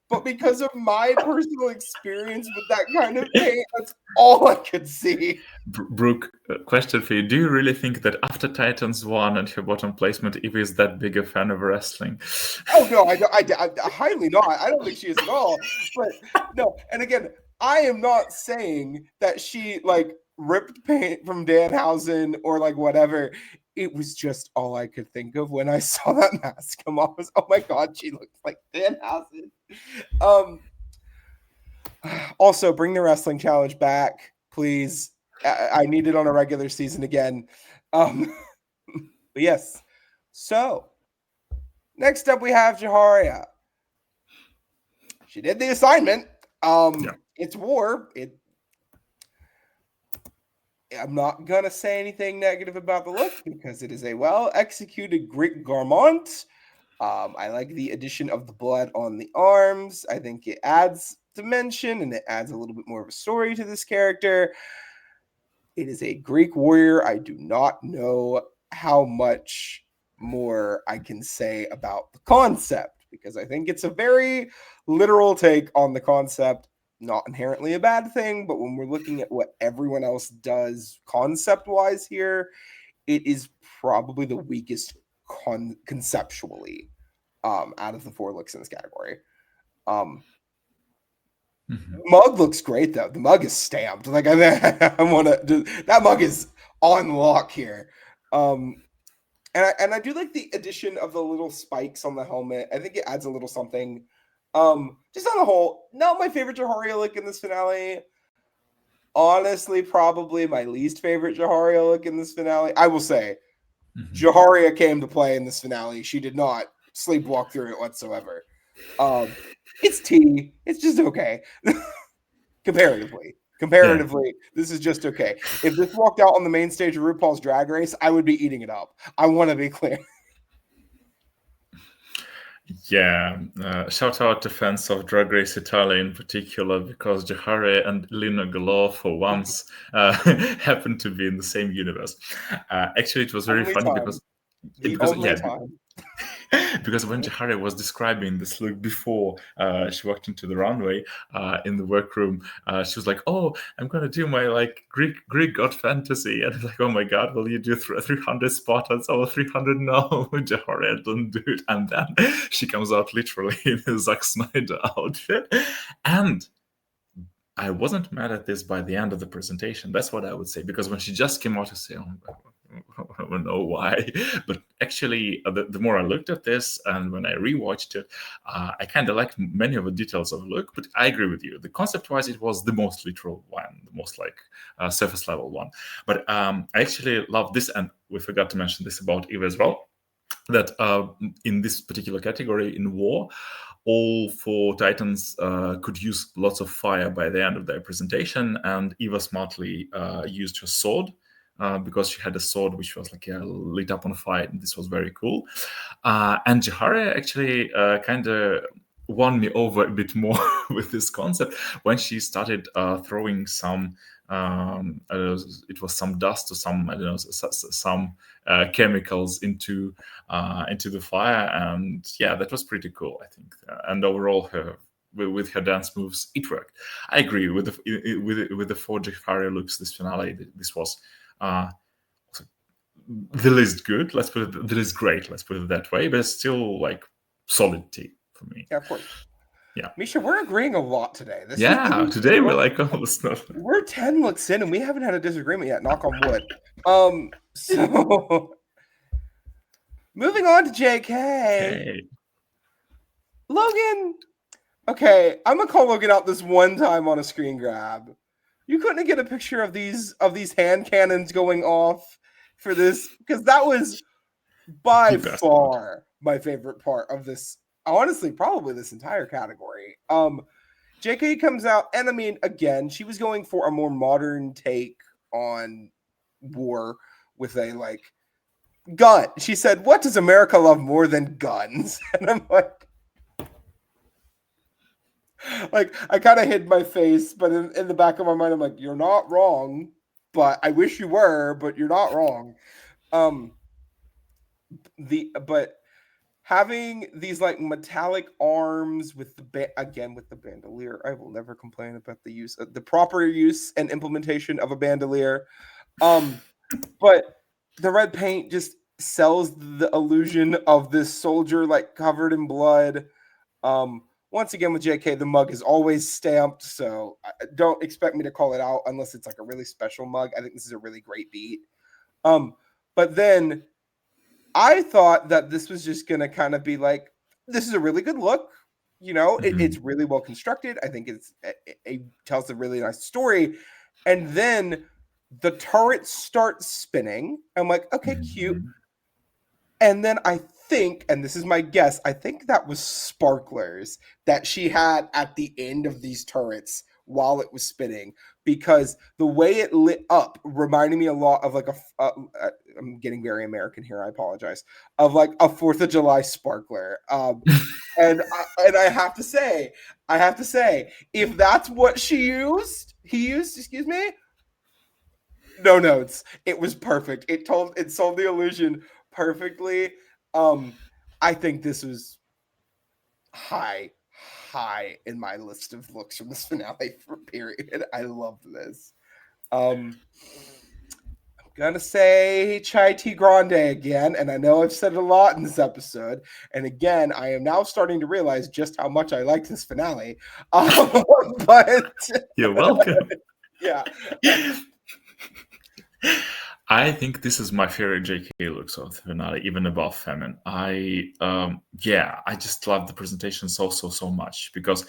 but because of my personal experience with that kind of paint, that's all I could see. Brook, question for you. Do you really think that after Titans won and her bottom placement, Evah is that big a fan of wrestling? Oh, no, I highly not. I don't think she is at all. But no, and again, I am not saying that she like ripped paint from Danhausen or like whatever. It was just all I could think of when I saw that mask come off. Was, oh my God, she looks like Danhausen. Also, bring the wrestling challenge back, please. I need it on a regular season again. But yes. So next up, we have Jaharia. She did the assignment. It's war. I'm not going to say anything negative about the look because it is a well-executed Greek garment. I like the addition of the blood on the arms. I think it adds dimension and it adds a little bit more of a story to this character. It is a Greek warrior. I do not know how much more I can say about the concept because I think it's a very literal take on the concept. Not inherently a bad thing, but when we're looking at what everyone else does concept-wise here, it is probably the weakest conceptually out of the four looks in this category. Mug looks great though. The mug is stamped. Like I want to. That mug is on lock here. And I do like the addition of the little spikes on the helmet. I think it adds a little something. Just on the whole, not my favorite Jaharia look in this finale. Honestly, probably my least favorite Jaharia look in this finale. I will say, Jaharia came to play in this finale. She did not sleepwalk through it whatsoever. It's tea. It's just okay. Comparatively, this is just okay. If this walked out on the main stage of RuPaul's Drag Race, I would be eating it up. I want to be clear. Yeah, shout out to fans of Drag Race Italia in particular, because Jaharia and Lina Galore for once happened to be in the same universe. Actually, it was very funny because because when Jaharia was describing this look before she walked into the runway in the workroom, she was like, "Oh, I'm gonna do my like Greek god fantasy," and I'm like, "Oh my god, will you do 300 Spartans or 300?" No, Jaharia, don't do it. And then she comes out literally in a Zack Snyder outfit, and I wasn't mad at this by the end of the presentation. That's what I would say, because when she just came out, I say, "Oh, I don't know why," but actually, the more I looked at this and when I rewatched it, I kind of liked many of the details of the look. But I agree with you. The concept-wise, it was the most literal one, the most like surface level one. But I actually love this, and we forgot to mention this about Evah as well. That in this particular category in war, all four titans could use lots of fire by the end of their presentation, and Evah smartly used her sword. Because she had a sword which was like lit up on fire, and this was very cool. And Jaharia actually kind of won me over a bit more with this concept when she started throwing some. It was some dust or some, I don't know, some chemicals into the fire, and yeah, that was pretty cool, I think. And overall, with her dance moves, it worked. I agree with the four Jaharia looks. This finale, this was. The least good, let's put it. The least great, let's put it that way, but it's still like solid tea for me. Yeah, of course. Yeah, Misha, we're agreeing a lot today. Today we're like almost nothing. We're 10 looks in and we haven't had a disagreement yet. Knock on wood. So moving on to JK. Okay. Logan. Okay, I'm gonna call Logan out this one time on a screen grab. You couldn't get a picture of these hand cannons going off for this, because that was by far my favorite part of this. Honestly, probably this entire category. JK comes out, and I mean, again, she was going for a more modern take on war with a like gun. She said, "What does America love more than guns?" And I'm like I kind of hid my face, but in the back of my mind, I'm like, "You're not wrong, but I wish you were, but you're not wrong." But having these like metallic arms with with the bandolier, I will never complain about the proper use and implementation of a bandolier. But the red paint just sells the illusion of this soldier like covered in blood. Once again with JK, the mug is always stamped, so don't expect me to call it out unless it's like a really special mug. I think this is a really great beat. But then I thought that this was just going to kind of be like, this is a really good look. You know, it's really well constructed. I think it tells a really nice story. And then the turrets start spinning. I'm like, okay, cute. And then I think, and this is my guess, I think that was sparklers that she had at the end of these turrets while it was spinning, because the way it lit up reminded me a lot of like I'm getting very American here, I apologize, of like a 4th of July sparkler. And I have to say, if that's what he used, excuse me, no notes. It was perfect. It sold the illusion perfectly. I think this was high in my list of looks from this finale period. I loved this. I'm gonna say Chai Tea Grande again, and I know I've said it a lot in this episode. And again, I am now starting to realize just how much I like this finale. But you're welcome. Yeah. I think this is my favorite JK looks of the finale, even above Famine. I just love the presentation so much, because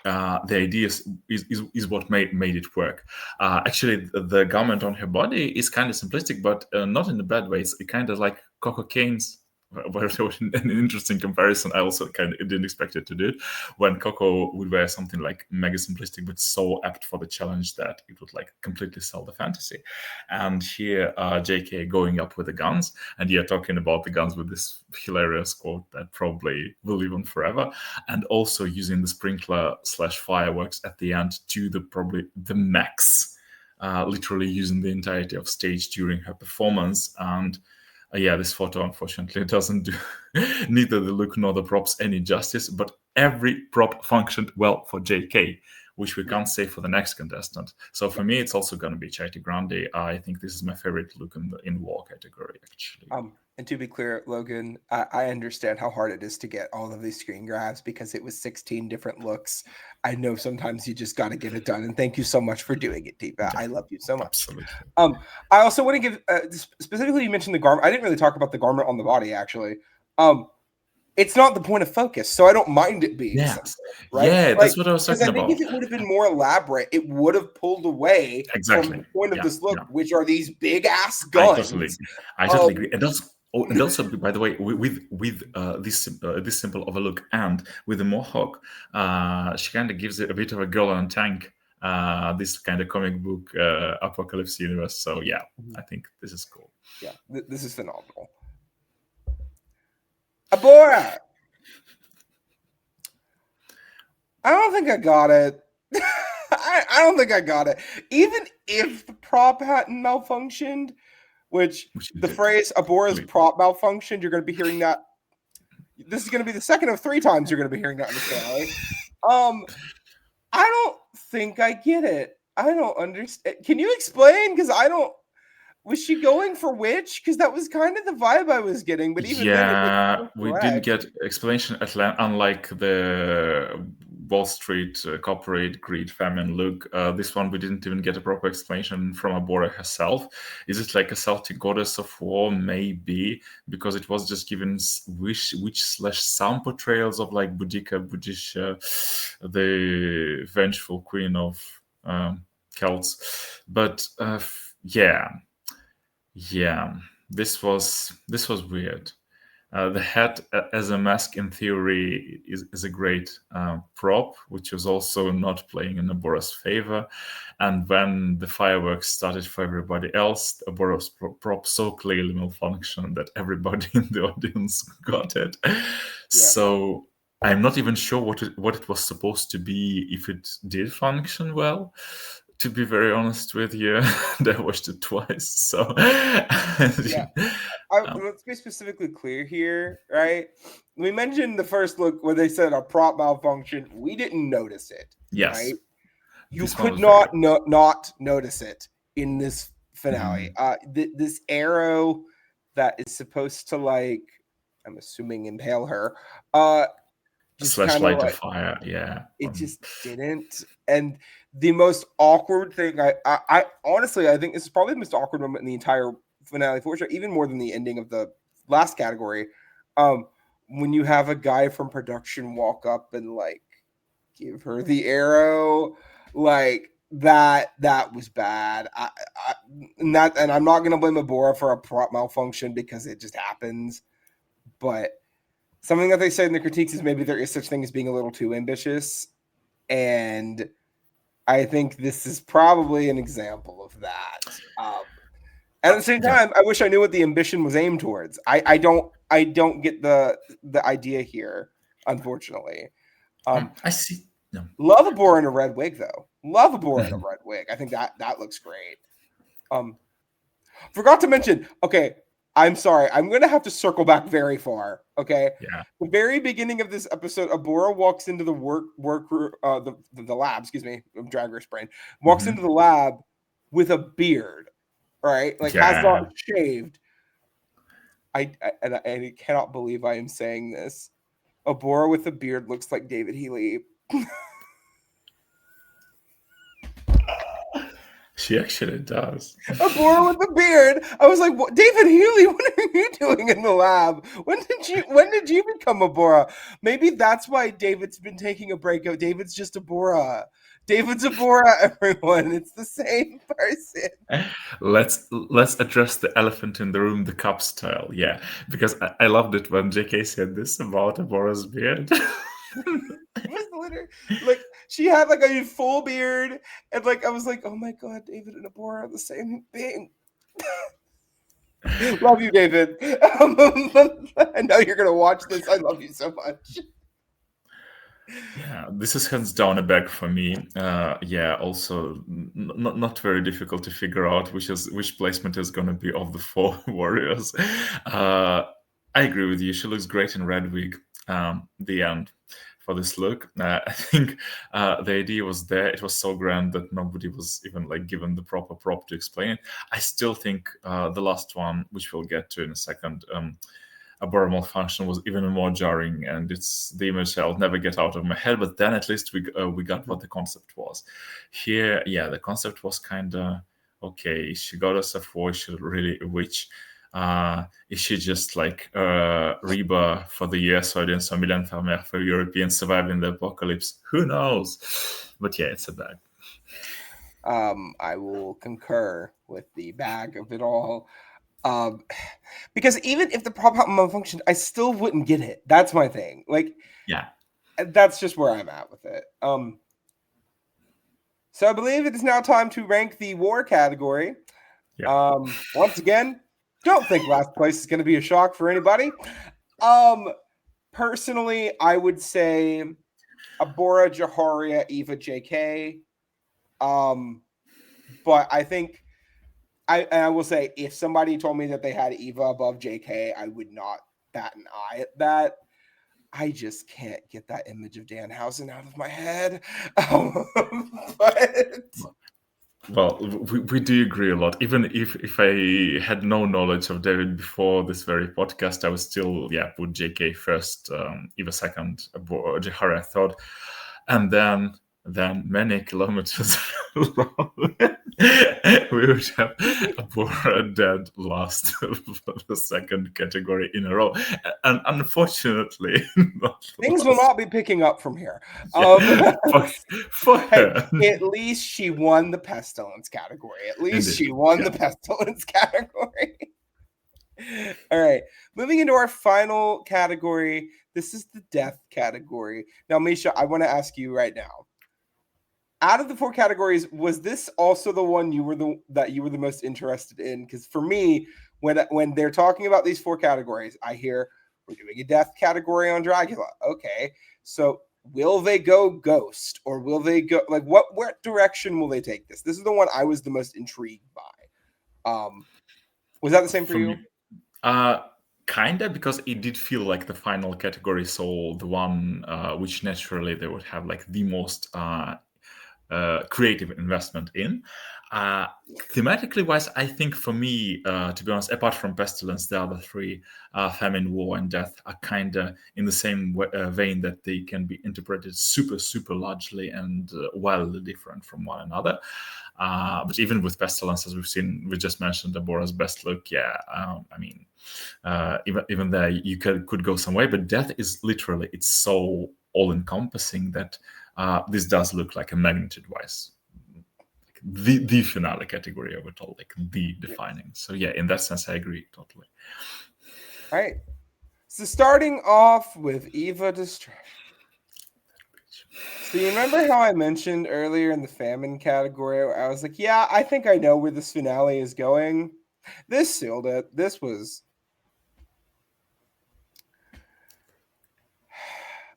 the idea is what made it work. Actually, the garment on her body is kind of simplistic, but not in a bad way. It's kind of like Coco Kane's. An interesting comparison. I also kind of didn't expect it to do it, when Coco would wear something like mega simplistic but so apt for the challenge that it would like completely sell the fantasy. And here JK going up with the guns, and you're talking about the guns with this hilarious quote that probably will live on forever, and also using the sprinkler / fireworks at the end to probably the max, literally using the entirety of stage during her performance. And Yeah, this photo unfortunately doesn't do neither the look nor the props any justice, but every prop functioned well for JK, which we can't say for the next contestant. So for me, it's also going to be Charity Grande. I think this is my favorite look in war category, actually. And to be clear, Logan, I understand how hard it is to get all of these screen grabs because it was 16 different looks. I know sometimes you just got to get it done. And thank you so much for doing it, Deepa. I love you so much. Absolutely. I also want to give, specifically, you mentioned the garment. I didn't really talk about the garment on the body, actually. It's not the point of focus, so I don't mind it being simple, right? Yeah, that's what I was talking about. Because I think if it would have been more elaborate, it would have pulled away from the point of this look, which are these big-ass guns. I totally agree. And also, by the way, with this simple of a look and with the mohawk, she kind of gives it a bit of a girl on a tank, this kind of comic book apocalypse universe. So yeah, I think this is cool. Yeah, this is phenomenal. Abhora! I don't think I got it. I don't think I got it. Even if the prop hadn't malfunctioned, which the phrase Abhora's prop malfunctioned, you're going to be hearing that. This is going to be the second of 3 times you're going to be hearing that in the finale. I don't think I get it. I don't understand. Can you explain? Because I don't. Was she going for which? Because that was kind of the vibe I was getting. But even then, we didn't get explanation. Unlike the Wall Street corporate greed famine look, this one we didn't even get a proper explanation from Abhora herself. Is it like a Celtic goddess of war? Maybe, because it was just given witch/some portrayals of like Boudicca, the vengeful queen of Celts. But yeah, this was weird. The hat as a mask, in theory, is a great prop, which was also not playing in Abhora's favor. And when the fireworks started for everybody else, Abhora's prop so clearly malfunctioned that everybody in the audience got it. Yeah. So I'm not even sure what it was supposed to be, if it did function well. To be very honest with you, I watched it twice. So let's be specifically clear here, right? We mentioned the first look where they said a prop malfunction. We didn't notice it. Yes, right? You could not notice it in this finale. This arrow that is supposed to, like, I'm assuming, impale her. Slash light of fire, yeah. It just didn't. And the most awkward thing, I honestly, I think this is probably the most awkward moment in the entire finale, for sure, even more than the ending of the last category. When you have a guy from production walk up and like give her the arrow, like that was bad. And I'm not gonna blame Abhora for a prop malfunction because it just happens, but something that they said in the critiques is maybe there is such thing as being a little too ambitious. And I think this is probably an example of that. At the same time, I wish I knew what the ambition was aimed towards. I don't get the idea here, unfortunately. I see. No. Love Abhora in a red wig, though. Love Abhora in a red wig. I think that looks great. Forgot to mention, okay, I'm sorry. I'm going to have to circle back very far, okay? Yeah. The very beginning of this episode, Abhora walks into the the lab, excuse me, Drag Race brain, walks into the lab with a beard, right? Like, has not shaved. I cannot believe I am saying this. Abhora with a beard looks like David Healy. She actually does. Abhora with a beard. I was like, what? David Healy, what are you doing in the lab? When did you become Abhora? Maybe that's why David's been taking a break. David's just Abhora. David's Abhora, everyone. It's the same person. Let's address the elephant in the room, the cup style. Yeah, because I loved it when JK said this about Abhora's beard. It was literally like she had like a full beard, and like I was like, oh my god, David and Abhora are the same thing. Love you, David. I know you're gonna watch this. I love you so much. Yeah, this is hands down a bag for me. Yeah, also not very difficult to figure out which placement is going to be of the four warriors. I agree with you. She looks great in red wig. The end for this look. I think the idea was there. It was so grand that nobody was even like given the proper prop to explain it. I still think the last one, which we'll get to in a second. Abhora malfunction was even more jarring, and it's the image I'll never get out of my head. But then at least we got what the concept was. Here, yeah, the concept was kind of okay. She got herself a voice. She really a witch. Is she just like Reba for the US audience or Milan Farmer for Europeans surviving the apocalypse? Who knows? But yeah, it's a bag. I will concur with the bag of it all. Because even if the prop malfunctioned, I still wouldn't get it. That's my thing. Like, yeah, that's just where I'm at with it. So I believe it is now time to rank the war category. yeah. Once again, don't think last place is going to be a shock for anybody. Personally, I would say Abhora, Jaharia, Evah, JK. But I think I will say if somebody told me that they had Evah above JK, I would not bat an eye at that. I just can't get that image of Danhausen out of my head. But well, we do agree a lot. Even if I had no knowledge of David before this very podcast, I would still put JK first, Evah second, Jaharia third, and then many kilometers long, we would have Abhora dead last for the second category in a row, and unfortunately, things will not be picking up from here. For her. Hey, at least she won the Pestilence category. At least Indeed. she won the Pestilence category. All right, moving into our final category. This is the death category. Now, Misha, I want to ask you right now. Out of the four categories, was this also the one you were the most interested in? Because for me, when they're talking about these four categories, I hear we're doing a death category on Dragula. Okay, so will they go ghost or will they go like what direction will they take this? This is the one I was the most intrigued by. Was that the same for you? Kinda, because it did feel like the final category, so the one which naturally they would have like the most creative investment in. Thematically wise, I think for me, to be honest, apart from Pestilence, the other three, Famine, War, and Death, are kind of in the same vein that they can be interpreted super, super largely and wildly different from one another. But even with Pestilence, as we just mentioned, Abhora's best look, even there you could go some way, but Death is literally, it's so all-encompassing that this does look like a magnitude-wise the finale category of it all, like the defining. So yeah, in that sense, I agree totally. All right. So starting off with Evah Destruction. So you remember how I mentioned earlier in the Famine category, where I was like, yeah, I think I know where this finale is going. This sealed it. This was...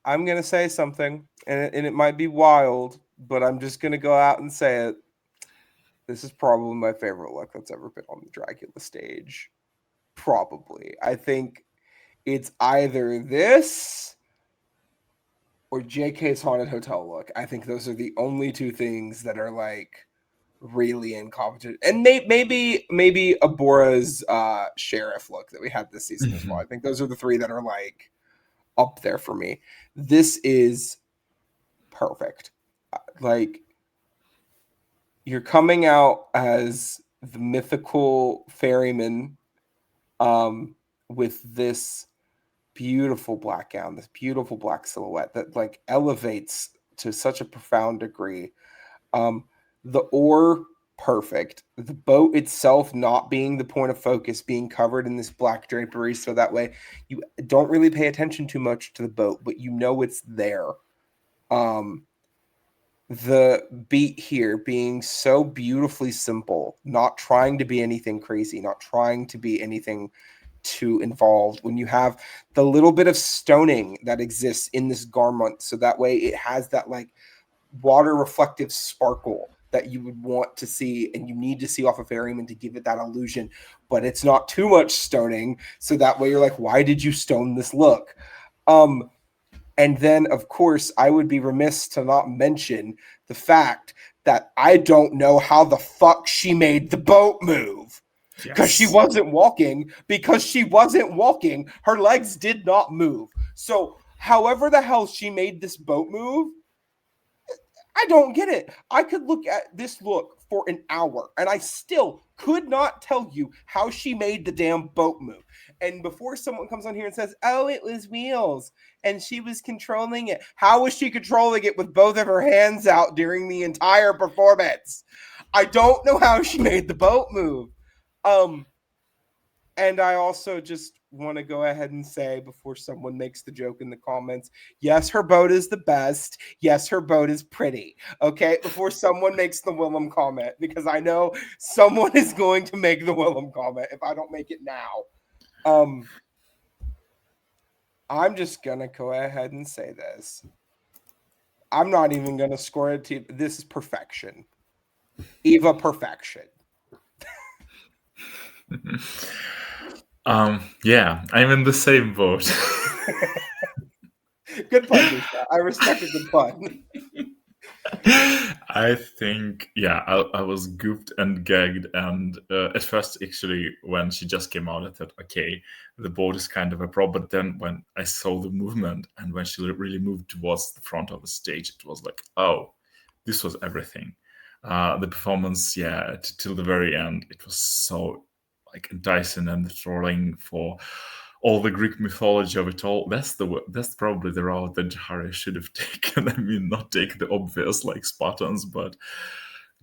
I'm going to say something, and it might be wild, but I'm just going to go out and say it. This is probably my favorite look that's ever been on the Dragula stage. Probably. I think it's either this or JK's Haunted Hotel look. I think those are the only two things that are like really incompetent. And maybe Abhora's sheriff look that we had this season as well. I think those are the three that are like up there for me. This is perfect. Like, you're coming out as the mythical ferryman with this beautiful black gown, this beautiful black silhouette that like elevates to such a profound degree. The oar, perfect. The boat itself not being the point of focus, being covered in this black drapery, so that way you don't really pay attention too much to the boat, but you know it's there. The beat here being so beautifully simple, not trying to be anything crazy, not trying to be anything too involved, when you have the little bit of stoning that exists in this garment, so that way it has that like water reflective sparkle that you would want to see and you need to see off of Ferryman to give it that illusion, but it's not too much stoning, so that way you're like, why did you stone this look? And then, of course, I would be remiss to not mention the fact that I don't know how the fuck she made the boat move. Because she wasn't walking. Her legs did not move. So, however the hell she made this boat move, I don't get it. I could look at this look for an hour, and I still could not tell you how she made the damn boat move. And before someone comes on here and says, oh, it was wheels, and she was controlling it. How was she controlling it with both of her hands out during the entire performance? I don't know how she made the boat move. And I also just want to go ahead and say, before someone makes the joke in the comments, yes, her boat is the best. Yes, her boat is pretty. Okay, before someone makes the Willem comment, because I know someone is going to make the Willem comment if I don't make it now. I'm just going to go ahead and say this. I'm not even going to score it to this is perfection. Evah perfection. Yeah, I'm in the same boat. Good pun, Micha. I respect a good pun. I think, yeah, I was gooped and gagged, and at first, actually, when she just came out, I thought, okay, the boat is kind of a problem. But then when I saw the movement and when she really moved towards the front of the stage, it was like, oh, this was everything. The performance, yeah, till the very end, it was so like enticing and enthralling for all the Greek mythology of it all. That's probably the route that Jaharia should have taken. I mean, not take the obvious like Spartans, but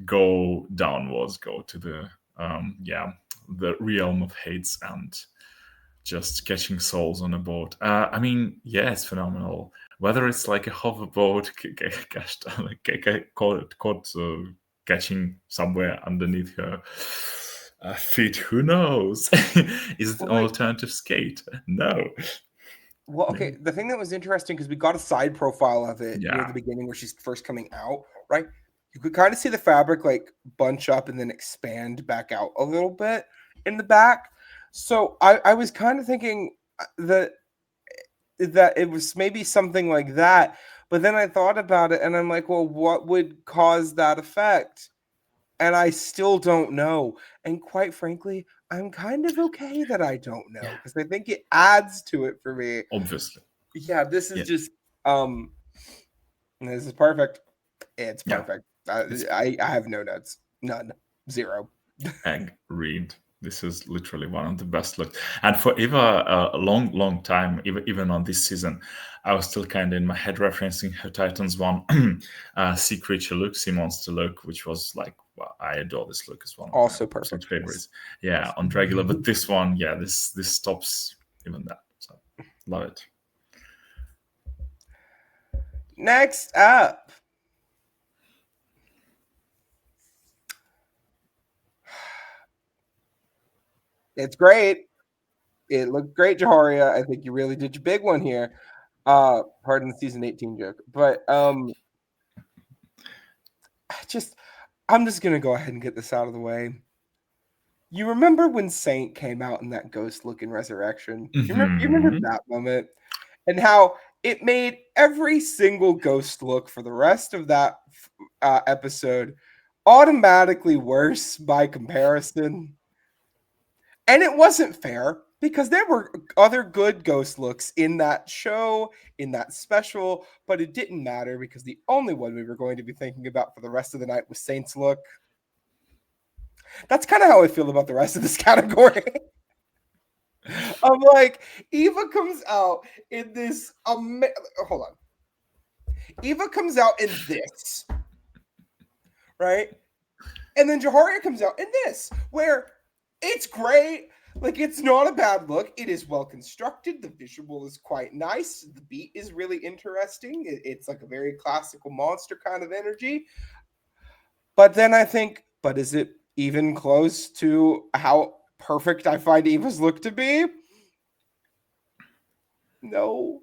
go downwards, go to the the realm of Hades and just catching souls on a boat. I mean, yeah, it's phenomenal. Whether it's like a hoverboat, caught catching somewhere underneath her feet, who knows? Is it an alternative skate? No. Well, okay, the thing that was interesting, because we got a side profile of it near the beginning where she's first coming out, right? You could kind of see the fabric like bunch up and then expand back out a little bit in the back. So I was kind of thinking that it was maybe something like that. But then I thought about it and I'm like, well, what would cause that effect? And I still don't know. And quite frankly, I'm kind of okay that I don't know, because I think it adds to it for me. Obviously. Yeah, this is just this is perfect. It's perfect. I have no notes. None. Zero. Agreed. This is literally one of the best looks. And for Evah, a long time, even on this season, I was still kind of in my head referencing her Titans one sea creature look, sea monster look, which was like, well, I adore this look as one of also my perfect favorites. Yeah, on Dragula. But this one, yeah, this stops even that. So love it. Next up. It's great. It looked great, Jaharia. I think you really did your big one here. Pardon the season 18 joke. But I'm just gonna go ahead and get this out of the way. You remember when Saint came out in that ghost look in Resurrection? You remember that moment? And how it made every single ghost look for the rest of that episode automatically worse by comparison. And it wasn't fair, because there were other good ghost looks in that show, in that special, but it didn't matter, because the only one we were going to be thinking about for the rest of the night was Saint's look. That's kind of how I feel about the rest of this category. I'm like, Evah comes out in this. Hold on. Evah comes out in this, right? And then Jaharia comes out in this, where it's great. Like, it's not a bad look. It is well constructed. The visual is quite nice. The beat is really interesting. It's like a very classical monster kind of energy. But then I think, but is it even close to how perfect I find Evah's look to be? No.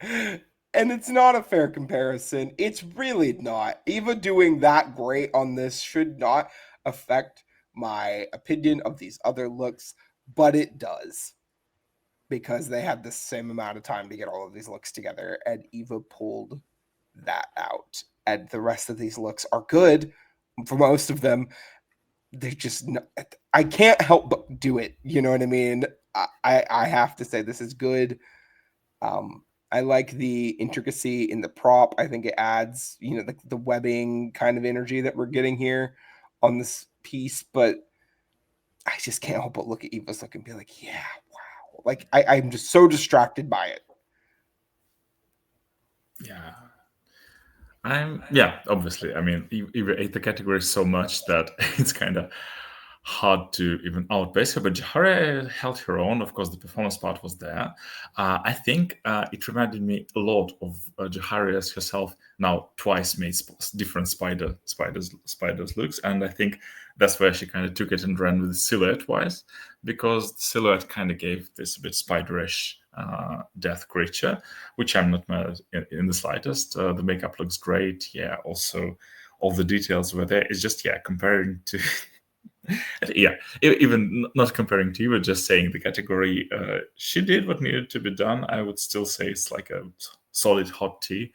And it's not a fair comparison. It's really not. Evah doing that great on this should not affect my opinion of these other looks, but it does. Because they had the same amount of time to get all of these looks together, and Evah pulled that out. And the rest of these looks are good for most of them. They're just not, I can't help but do it. You know what I mean? I have to say this is good. I like the intricacy in the prop. I think it adds, the webbing kind of energy that we're getting here on this piece. But I just can't help but look at Evah's look and be like, yeah, wow. Like I'm just so distracted by it. Yeah. Obviously. I mean, Evah ate the category so much that it's kind of hard to even outpace her, but Jaharia held her own. Of course, the performance part was there. I think it reminded me a lot of Jaharia herself. Now twice made different spiders looks, and I think that's where she kind of took it and ran with the silhouette wise, because the silhouette kind of gave this a bit spiderish death creature, which I'm not mad at in the slightest. The makeup looks great. Yeah, also all the details were there. It's just comparing to. Even not comparing to you, but just saying the category, she did what needed to be done. I would still say it's like a solid hot tea.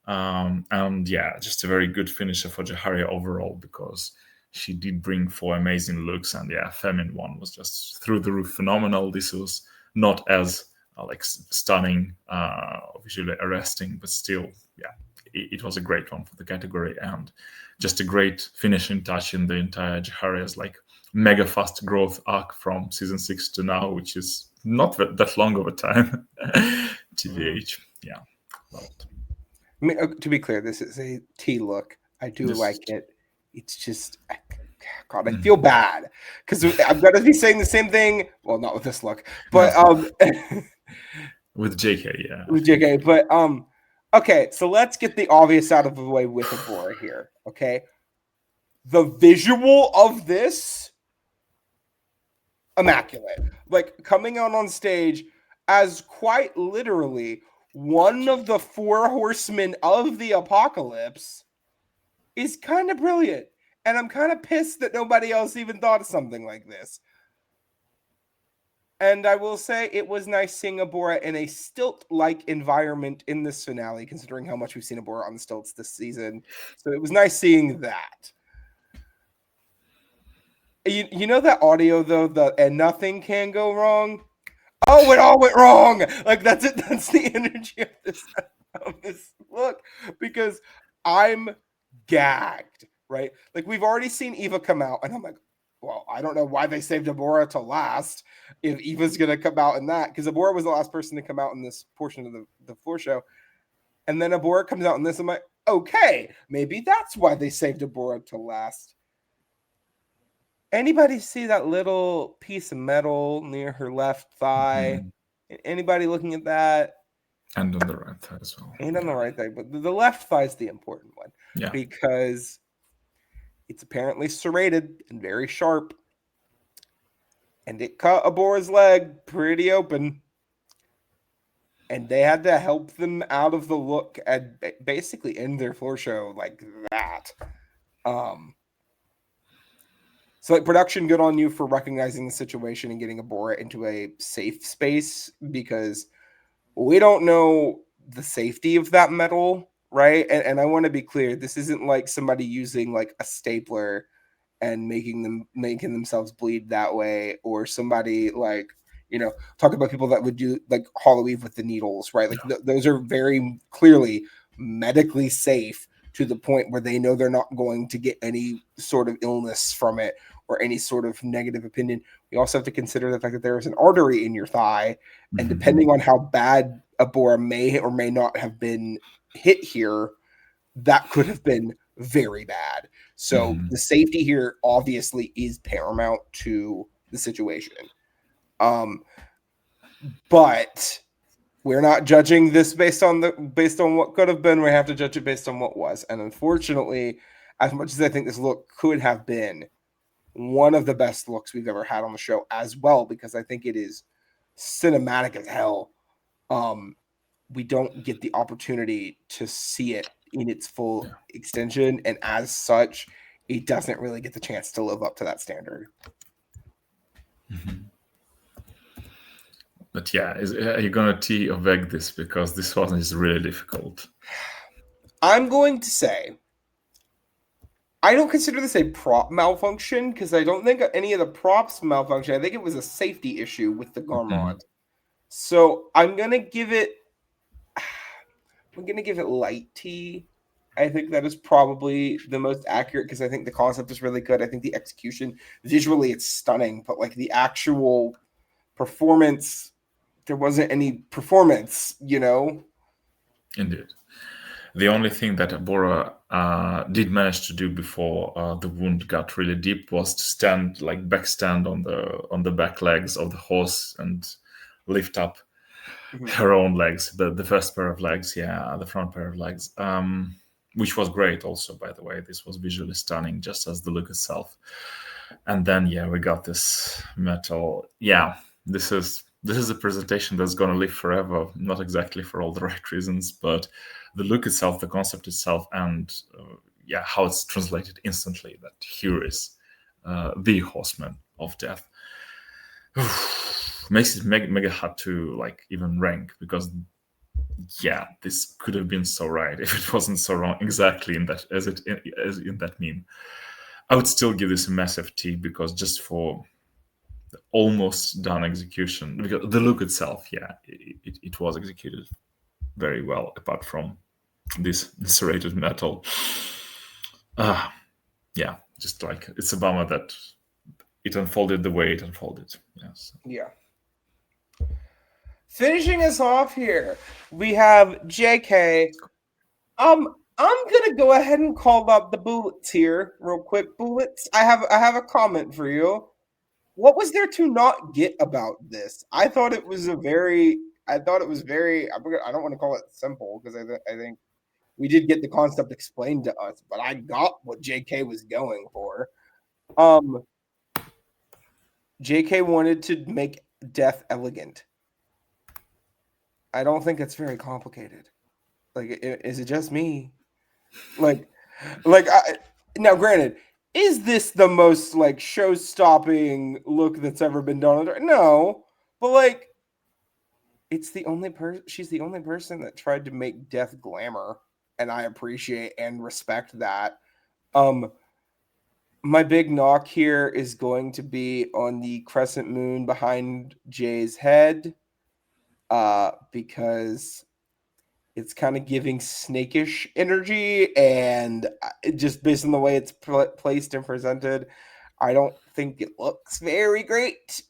And just a very good finisher for Jaharia overall, because she did bring 4 amazing looks, and Famine one was just through the roof phenomenal. This was not as stunning, visually arresting, but still, it was a great one for the category, and just a great finishing touch in the entire Jaharia's mega fast growth arc from season 6 to now, which is not that long of a time. TBH, love it. I mean, to be clear, this is a tea look. I do like it. It's just, God, I feel bad because I'm gonna be saying the same thing. Well, not with this look, but with JK, with JK, but okay, so let's get the obvious out of the way with Abhora here, okay? The visual of this, immaculate. Coming out on stage as quite literally one of the 4 horsemen of the apocalypse is kind of brilliant. And I'm kind of pissed that nobody else even thought of something like this. And I will say it was nice seeing Abhora in a stilt-like environment in this finale, considering how much we've seen Abhora on the stilts this season. So it was nice seeing that. You know that audio, though, and nothing can go wrong? Oh, it all went wrong! That's it. That's the energy of this look. Because I'm gagged, right? We've already seen Evah come out, and I'm like, well, I don't know why they saved Abhora to last if Evah's going to come out in that, because Abhora was the last person to come out in this portion of the floor show. And then Abhora comes out in this. I'm like, okay, maybe that's why they saved Abhora to last. Anybody see that little piece of metal near her left thigh? Anybody looking at that? And on the right thigh as well. And on the right thigh, but the left thigh is the important one. Yeah. Because it's apparently serrated and very sharp. And it cut Abhora's leg pretty open. And they had to help them out of the look and basically end their floor show like that. So production, good on you for recognizing the situation and getting Abhora into a safe space, because we don't know the safety of that metal, right? And I want to be clear, this isn't like somebody using a stapler and making themselves bleed that way, or somebody talk about people that would do Hollow Eve with the needles, right? Those are very clearly medically safe to the point where they know they're not going to get any sort of illness from it or any sort of negative opinion. We also have to consider the fact that there is an artery in your thigh, and depending on how bad Abhora may or may not have been hit here, that could have been very bad. So the safety here obviously is paramount to the situation. But we're not judging this based on what could have been. We have to judge it based on what was. And unfortunately, as much as I think this look could have been one of the best looks we've ever had on the show as well, because I think it is cinematic as hell. We don't get the opportunity to see it in its full extension, and as such, it doesn't really get the chance to live up to that standard. Mm-hmm. But yeah, are you gonna tea or veg this, because this one is really difficult? I'm going to say I don't consider this a prop malfunction because I don't think any of the props malfunction. I think it was a safety issue with the Garmont. So I'm gonna give it light tea. I think that is probably the most accurate because I think the concept is really good. I think the execution visually it's stunning, but like the actual performance, there wasn't any performance, Indeed. The only thing that Abhora did manage to do before the wound got really deep was to stand, like backstand on the back legs of the horse and lift up her own legs, the first pair of legs, the front pair of legs, which was great also, by the way. This was visually stunning, just as the look itself. And then, we got this metal. Yeah, this is a presentation that's going to live forever, not exactly for all the right reasons, but the look itself, the concept itself, and how it's translated instantly that here is the Horsemen of Death. Makes it mega hard to like even rank, because this could have been so right if it wasn't so wrong exactly in that as in that meme. I would still give this a massive T, because just for the almost done execution, because the look itself, it was executed very well, apart from this serrated metal. Just like it's a bummer that it unfolded the way it unfolded. Yes. Yeah. Finishing us off here, we have JK. I'm gonna go ahead and call up the Boulets here, real quick. Boulets, I have a comment for you. What was there to not get about this? I thought it was very. I don't want to call it simple because I think we did get the concept explained to us, but I got what JK was going for. JK wanted to make death elegant. I don't think it's very complicated. Like, is it just me? Now, granted, is this the most like show-stopping look that's ever been done? No, but like, it's the only person. She's the only person that tried to make death glamour, and I appreciate and respect that. My big knock here is going to be on the crescent moon behind Jay's head, because it's kind of giving snakish energy, and just based on the way it's placed and presented, I don't think it looks very great.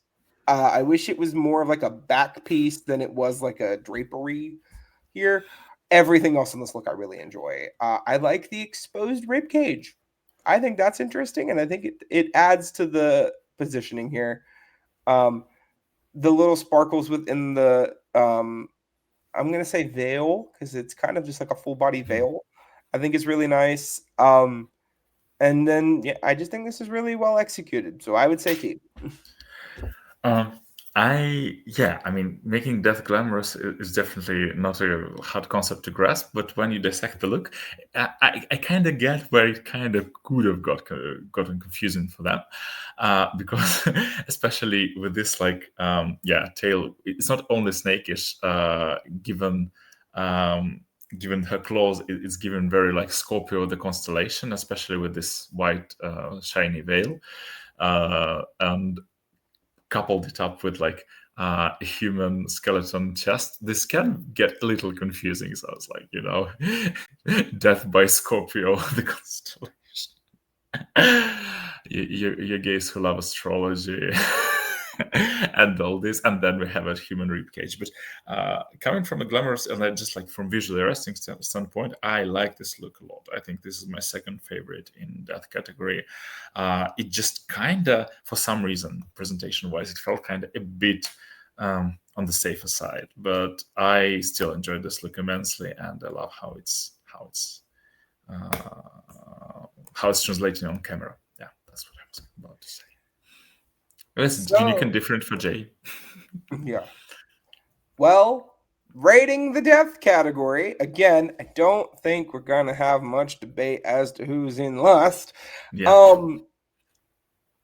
I wish it was more of like a back piece than it was like a drapery here. Everything else in this look I really enjoy. I like the exposed rib cage. I think that's interesting, and I think it adds to the positioning here. The little sparkles within the I'm going to say veil, because it's kind of just like a full body veil. I think it's really nice. And then, I just think this is really well executed. So I would say T. I mean, making death glamorous is definitely not a hard concept to grasp, but when you dissect the look, I kind of get where it kind of could have gotten confusing for them, because especially with this tail, it's not only snakish, given her claws, it's given very like Scorpio the constellation, especially with this white shiny veil, and coupled it up with like a human skeleton chest, this can get a little confusing. So it's like, death by Scorpio, the constellation. you guys who love astrology and all this, and then we have a human ribcage. But coming from a glamorous and just like from visually arresting standpoint, I like this look a lot. I think this is my second favorite in that category. It just kind of, for some reason, presentation wise, it felt kind of a bit on the safer side, but I still enjoyed this look immensely, and I love how it's translating on camera. Yeah, that's what I was about to say. Listen, unique and different for Jay. Yeah. Well, rating the death category. Again, I don't think we're gonna have much debate as to who's in last. Yeah.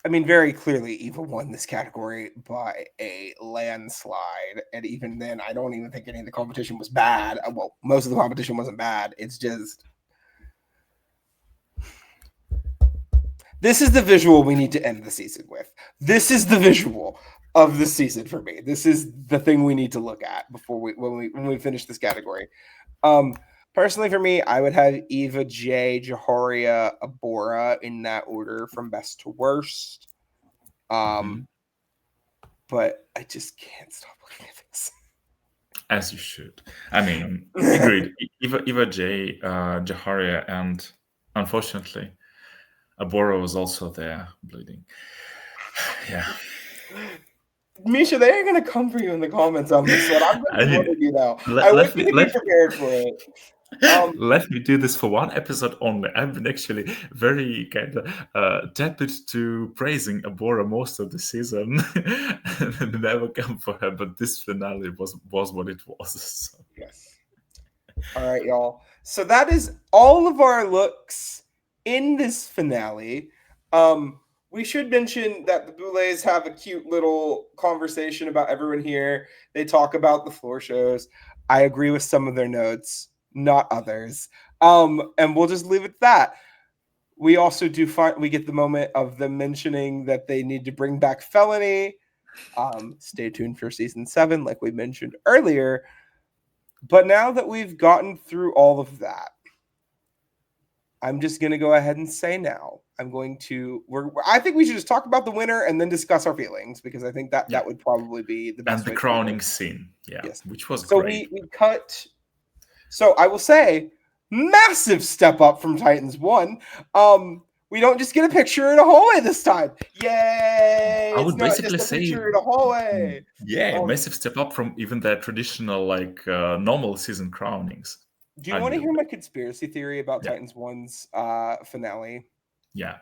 I mean, very clearly, Evah won this category by a landslide. And even then, I don't even think any of the competition was bad. Well, most of the competition wasn't bad. It's just... This is the visual we need to end the season with. This is the visual of the season for me. This is the thing we need to look at before when we finish this category. Personally, for me, I would have Evah, J, Jaharia, Abhora in that order from best to worst. But I just can't stop looking at this. As you should. I mean, agreed. Evah, J, Jaharia, and unfortunately, Abhora was also there bleeding. Yeah. Misha, they are going to come for you in the comments on this one. I'm going to warn you now. I want you to be prepared for it. Let me do this for one episode only. I've been actually very kind of tepid to praising Abhora most of the season and never come for her, but this finale was what it was. So. Yes. All right, y'all. So that is all of our looks in this finale. We should mention that the Boulets have a cute little conversation about everyone here. They talk about the floor shows. I agree with some of their notes, not others. And we'll just leave it at that. We also we get the moment of them mentioning that they need to bring back Felony. Stay tuned for season 7, like we mentioned earlier. But now that we've gotten through all of that, I'm just going to go ahead and say now, I think we should just talk about the winner and then discuss our feelings, because I think that would probably be the best. And the crowning scene, yes. Which was great. So we cut. So I will say, massive step up from Titans 1. We don't just get a picture in a hallway this time. Yay! I would basically say picture in a hallway. Yeah, massive step up from even the traditional normal season crownings. Do you want to hear my conspiracy theory about Titans 1's finale? Yeah.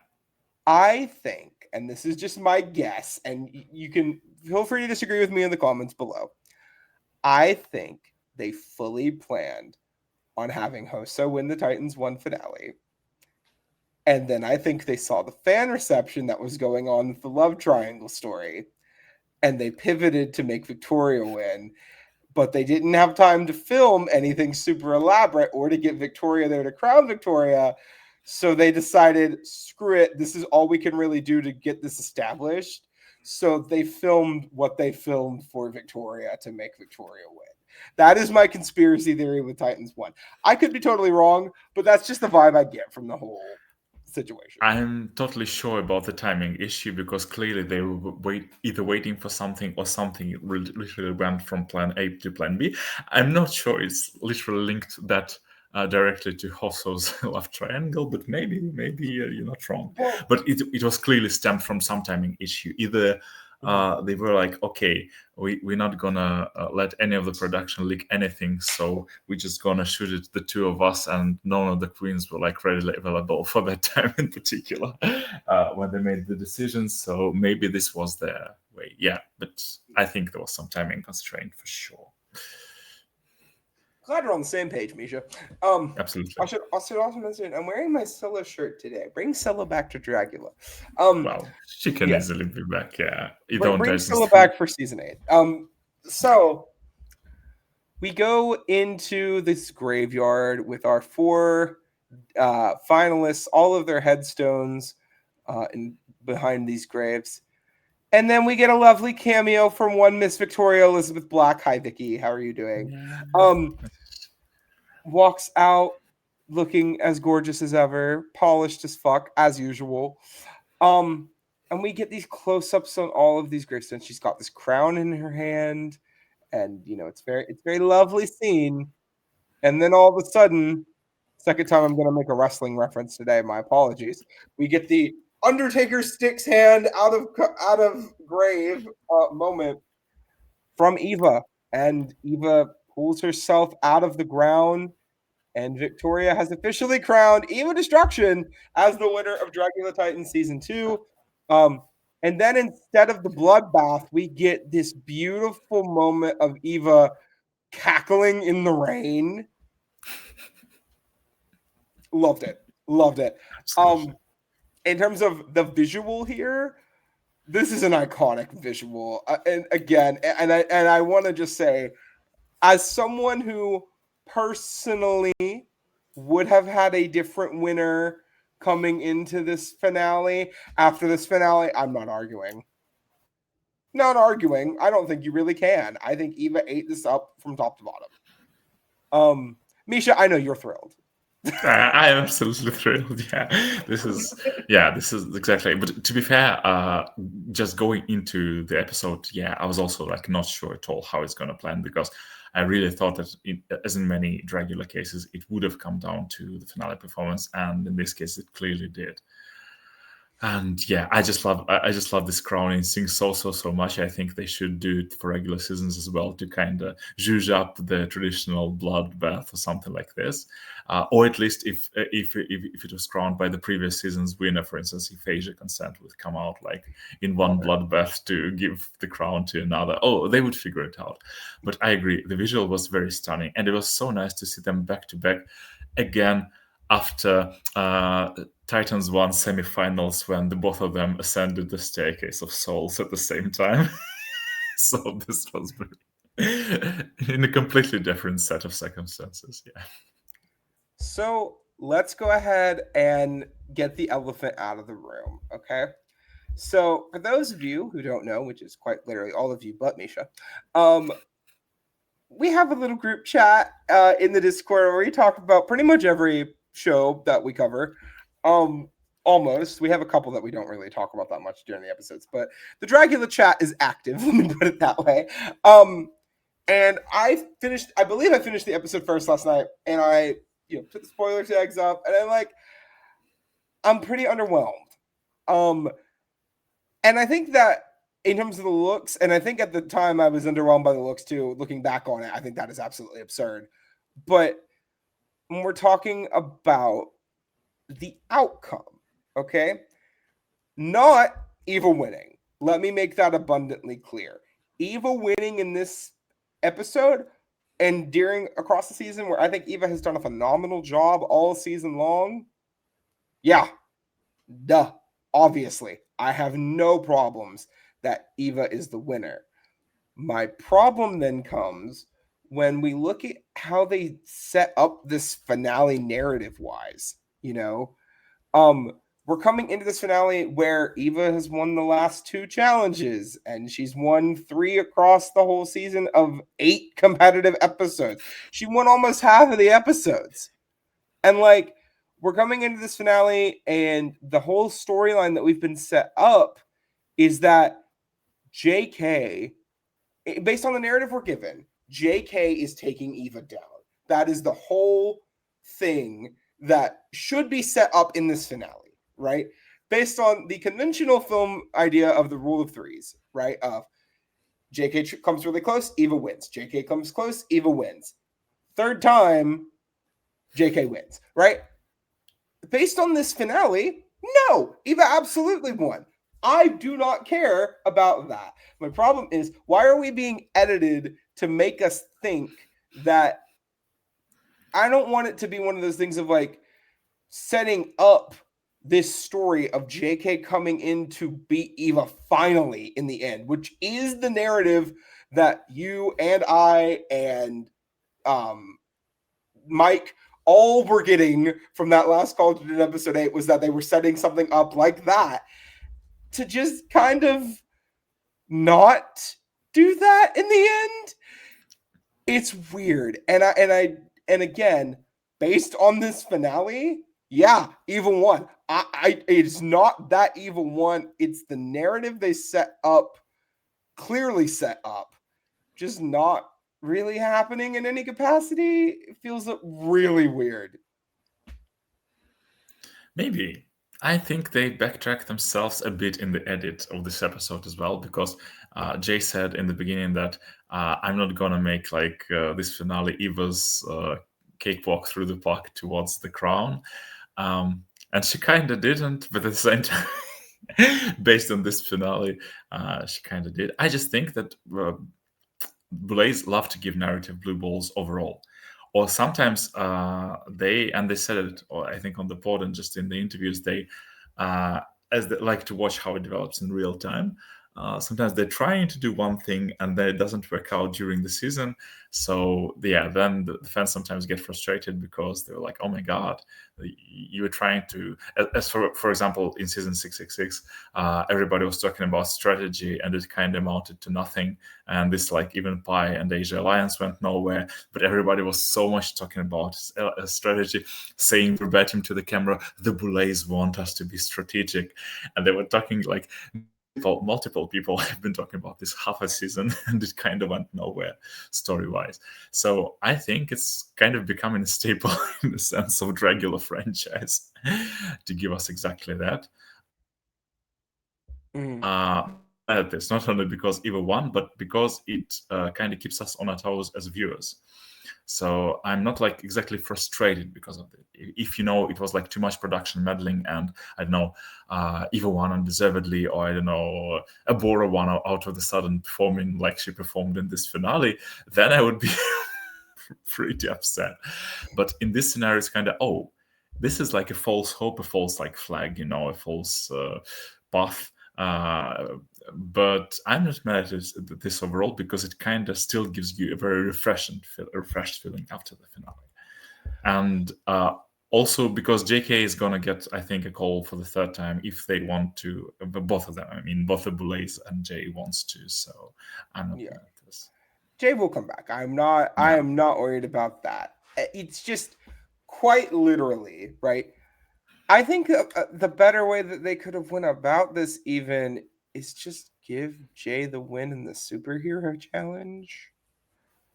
I think, and this is just my guess, and you can feel free to disagree with me in the comments below. I think they fully planned on having Hoso win the Titans 1 finale. And then I think they saw the fan reception that was going on with the love triangle story, and they pivoted to make Victoria win. But they didn't have time to film anything super elaborate or to get Victoria there to crown Victoria. So they decided, screw it, this is all we can really do to get this established. So they filmed what they filmed for Victoria to make Victoria win. That is my conspiracy theory with Titans 1. I could be totally wrong, but that's just the vibe I get from the whole situation. I'm totally sure about the timing issue, because clearly they were either waiting for something or something literally went from plan A to plan B. I'm not sure it's literally linked that directly to Hoso's love triangle, but maybe you're not wrong. But it was clearly stemmed from some timing issue. Either they were like, okay, we're not gonna let any of the production leak anything, so we're just gonna shoot it, the two of us, and none of the queens were readily available for that time in particular when they made the decision. So maybe this was their way. Yeah, but I think there was some timing constraint for sure. Glad we're on the same page, Misha. Absolutely. I should also mention, I'm wearing my Scylla shirt today. Bring Scylla back to Dragula. Well, she can easily be back. Yeah, bring Scylla back for season 8. So we go into this graveyard with our 4 finalists, all of their headstones behind these graves. And then we get a lovely cameo from one Miss Victoria Elizabeth Black. Hi, Vicky. How are you doing? Walks out looking as gorgeous as ever, polished as fuck, as usual. And we get these close-ups on all of these gravestones. She's got this crown in her hand, and it's very lovely scene. And then all of a sudden, second time I'm going to make a wrestling reference today. My apologies. We get the Undertaker sticks hand out of grave moment from Evah, and Evah pulls herself out of the ground, and Victoria has officially crowned Evah Destruction as the winner of Dragula Titans season 2. And And then instead of the bloodbath, we get this beautiful moment of Evah cackling in the rain. Loved it. Absolutely. In terms of the visual here, this is an iconic visual. And again, I want to just say, as someone who personally would have had a different winner coming into this finale, after this finale, I'm not arguing. I don't think you really can. I think Evah ate this up from top to bottom. Micha, I know you're thrilled. I am absolutely thrilled. This is exactly. But to be fair, just going into the episode, I was also like not sure at all how it's going to plan, because I really thought that, as in many Dragula cases, it would have come down to the finale performance, and in this case, it clearly did. And I just love this crowning thing so much. I think they should do it for regular seasons as well, to kind of zhuzh up the traditional bloodbath or something like this, or at least if it was crowned by the previous season's winner, for instance, if Asia Consent would come out like in one bloodbath to give the crown to another. Oh, they would figure it out. But I agree, the visual was very stunning, and it was so nice to see them back to back again after Titans 1 semifinals, when the both of them ascended the staircase of souls at the same time. So this was in a completely different set of circumstances. So let's go ahead and get the elephant out of the room, okay? So for those of you who don't know, which is quite literally all of you but Micha, we have a little group chat in the Discord where we talk about pretty much every show that we cover. Almost. We have a couple that we don't really talk about that much during the episodes, but the Dragula chat is active, let me put it that way. And I believe I finished the episode first last night, and I put the spoiler tags up, and I'm pretty underwhelmed. And I think that in terms of the looks, and I think at the time I was underwhelmed by the looks too, looking back on it, I think that is absolutely absurd. But when we're talking about the outcome, okay? Not Evah winning. Let me make that abundantly clear. Evah winning in this episode and across the season, where I think Evah has done a phenomenal job all season long. Obviously, I have no problems that Evah is the winner. My problem then comes when we look at how they set up this finale narrative-wise. We're coming into this finale where Evah has won the last 2 challenges, and she's won 3 across the whole season of 8 competitive episodes. She won almost half of the episodes. And we're coming into this finale, and the whole storyline that we've been set up is that JK, based on the narrative we're given, JK is taking Evah down. That is the whole thing that should be set up in this finale, right? Based on the conventional film idea of the rule of threes, right? Of JK comes really close, Evah wins. JK comes close, Evah wins. Third time, JK wins, right? Based on this finale, no, Evah absolutely won. I do not care about that. My problem is, why are we being edited to make us think that? I don't want it to be one of those things of setting up this story of JK coming in to beat Evah finally in the end, which is the narrative that you and I and Mike all were getting from that last call to episode 8, was that they were setting something up like that to just kind of not do that in the end. It's weird. And again, based on this finale, Evah won. It's not that Evah won. It's the narrative they set up, clearly set up, just not really happening in any capacity. It feels really weird. Maybe. I think they backtracked themselves a bit in the edit of this episode as well, because Jay said in the beginning that I'm not gonna make this finale Evah's cakewalk through the park towards the crown, and she kind of didn't. But at the same time, based on this finale. She kind of did. I just think that Boulets love to give narrative blue balls overall. Or sometimes they said it, or I think on the pod and just in the interviews, they as they like to watch how it develops in real time. Sometimes they're trying to do one thing and then it doesn't work out during the season. So yeah, then the fans sometimes get frustrated because they're like, "Oh my god, you were trying to." As for example, in season 666, everybody was talking about strategy and it kind of amounted to nothing. And this like even Pi and Asia Alliance went nowhere. But everybody was so much talking about a strategy, saying verbatim to the camera, "The Boulets want us to be strategic," and they were talking like. Multiple people have been talking about this half a season and it kind of went nowhere story-wise. So I think it's kind of becoming a staple in the sense of Dragula franchise to give us exactly that. It's not only because Evah won, but because it kind of keeps us on our toes as viewers. So I'm not like exactly frustrated because of it. If you know it was like too much production meddling and I don't know, Evah won undeservedly, or I don't know, Abhora won out of the sudden performing like she performed in this finale, then I would be pretty upset. But in this scenario, it's kind of, this is like a false hope, a false like flag, a false path. But I'm not mad at this overall because it kind of still gives you a very refreshed feeling after the finale. And also because JK is going to get, I think, a call for the third time if they want to, both of them. I mean, both the Boulets and Jay wants to. So I'm not mad at this. Jay will come back. I am not worried about that. It's just quite literally, right? I think the better way that they could have went about this even is just give Jay the win in the superhero challenge.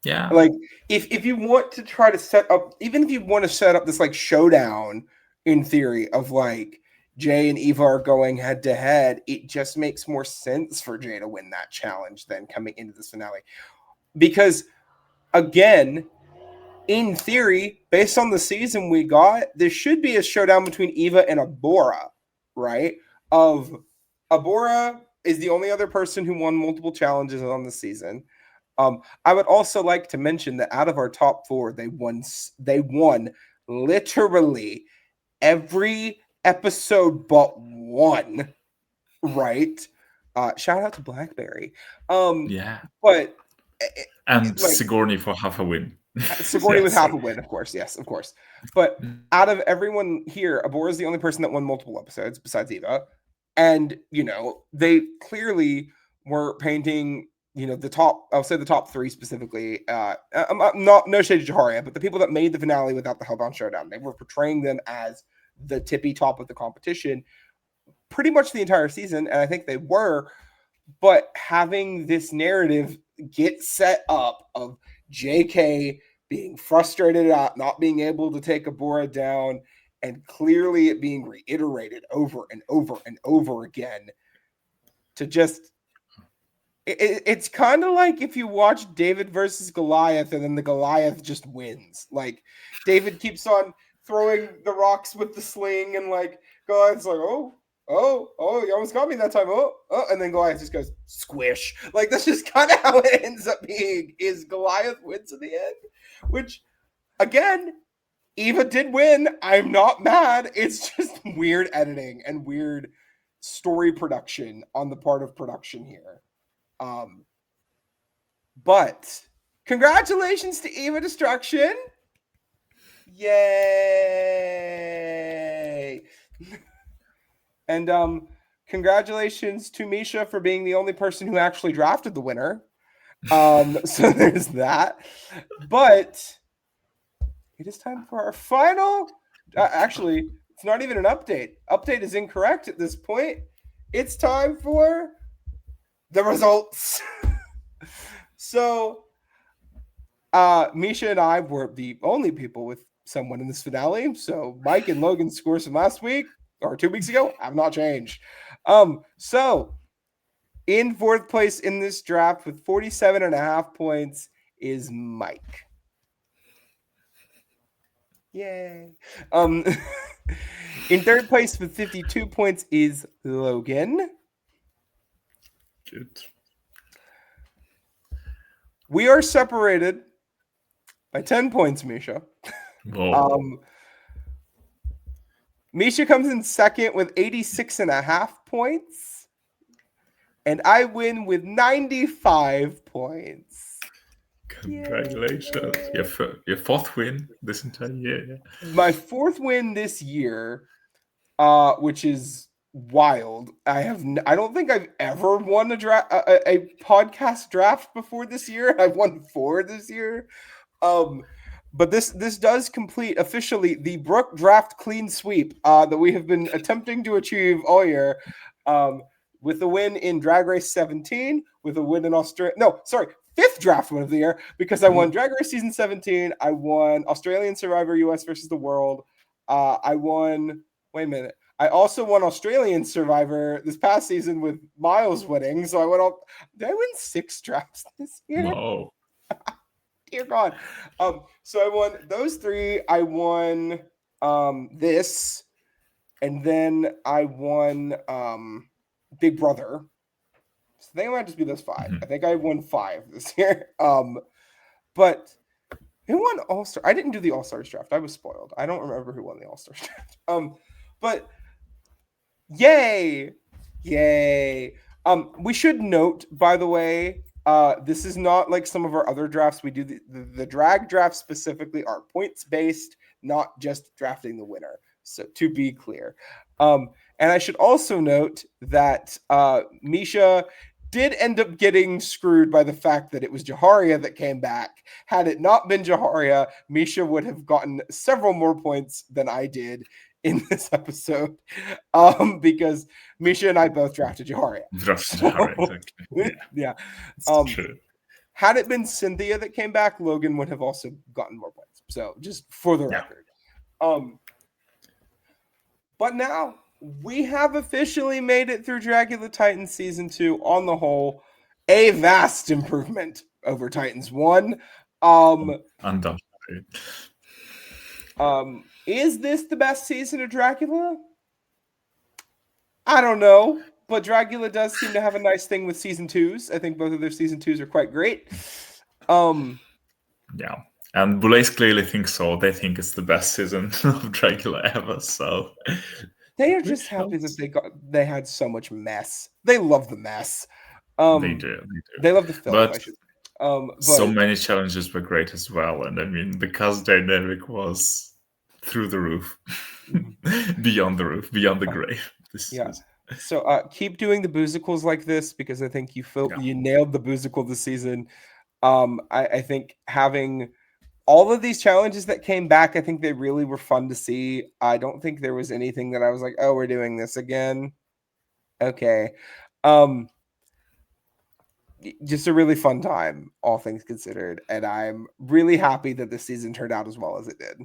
Yeah. Like if you want to try to set up, even if you want to set up this like showdown in theory of like Jay and Evah are going head to head, it just makes more sense for Jay to win that challenge than coming into this finale. Because again, in theory, based on the season we got, there should be a showdown between Evah and Abhora, right? Abhora is the only other person who won multiple challenges on the season. I would also like to mention that out of our top four, they won literally every episode but one, right? Shout out to Blackberry. But and like, Sigourney for half a win. Sigourney with half a win, of course. Yes, of course. But out of everyone here, Abhora is the only person that won multiple episodes besides Evah. And, they clearly were painting, the top, I'll say the top three specifically. No shade to Jaharia, but the people that made the finale without the Hellbound Showdown, they were portraying them as the tippy top of the competition pretty much the entire season. And I think they were. But having this narrative get set up of JK being frustrated at not being able to take Abhora down, and clearly it being reiterated over and over and over again to just it's kind of like if you watch David versus Goliath and then the Goliath just wins. Like David keeps on throwing the rocks with the sling and like Goliath's like, oh, you almost got me that time. Oh, and then Goliath just goes squish. Like that's just kind of how it ends up being. Is Goliath wins in the end? Which, again, Evah did win. I'm not mad. It's just weird editing and weird story production on the part of production here. But congratulations to Evah Destruction. Yay! And congratulations to Micha for being the only person who actually drafted the winner. So there's that. But it is time for our final. Actually, it's not even an update. Update is incorrect at this point. It's time for the results. So, Micha and I were the only people with someone in this finale. So Mike and Logan's scores from last week or 2 weeks ago have not changed. So in fourth place in this draft with 47.5 points is Mike. Yay. In third place with 52 points is Logan. Good. We are separated by 10 points, Misha. Whoa. Misha comes in second with 86.5 points. And I win with 95 points. Congratulations. Your fourth win this entire year. My fourth win this year, which is wild. I don't think I've ever won a podcast draft before this year. I've won 4 this year. But this does complete officially the Brook draft clean sweep that we have been attempting to achieve all year. With a win in Drag Race 17, with a win in Australia. No, sorry, 5th draft win of the year, because I won Drag Race Season 17. I won Australian Survivor US versus the World. I won, wait a minute. I also won Australian Survivor this past season with Miles winning. So I went all, did I win 6 drafts this year? No. Dear God. So I won those 3. I won this, and then I won Big Brother. So I think it might just be those 5. I think I won 5 this year. But who won All-Star? I didn't do the All-Stars draft. I was spoiled. I don't remember who won the All-Stars draft. But yay. We should note, by the way, this is not like some of our other drafts. We do the drag draft specifically are points based, not just drafting the winner. So to be clear. And I should also note that Misha did end up getting screwed by the fact that it was Jaharia that came back. Had it not been Jaharia, Misha would have gotten several more points than I did in this episode, because Misha and I both drafted Jaharia. Exactly. Yeah. True. Had it been Cynthia that came back, Logan would have also gotten more points. So just for the record. But now we have officially made it through Dragula Titans Season 2. On the whole, a vast improvement over Titans 1. Undoubtedly. Is this the best season of Dragula? I don't know, but Dragula does seem to have a nice thing with Season 2s. I think both of their Season 2s are quite great. Yeah. And Boulets clearly think so. They think it's the best season of Dragula ever. So they are just happy that they had so much mess. They love the mess. They do. They love the film. But but so many challenges were great as well. And I mean, the cast dynamic was through the roof, beyond the roof, beyond the grave. So keep doing the boozicles like this, because I think you nailed the boozicle this season. I think having all of these challenges that came back, I think they really were fun to see. I don't think there was anything that I was like, oh, we're doing this again. Okay. Just a really fun time, all things considered. And I'm really happy that this season turned out as well as it did.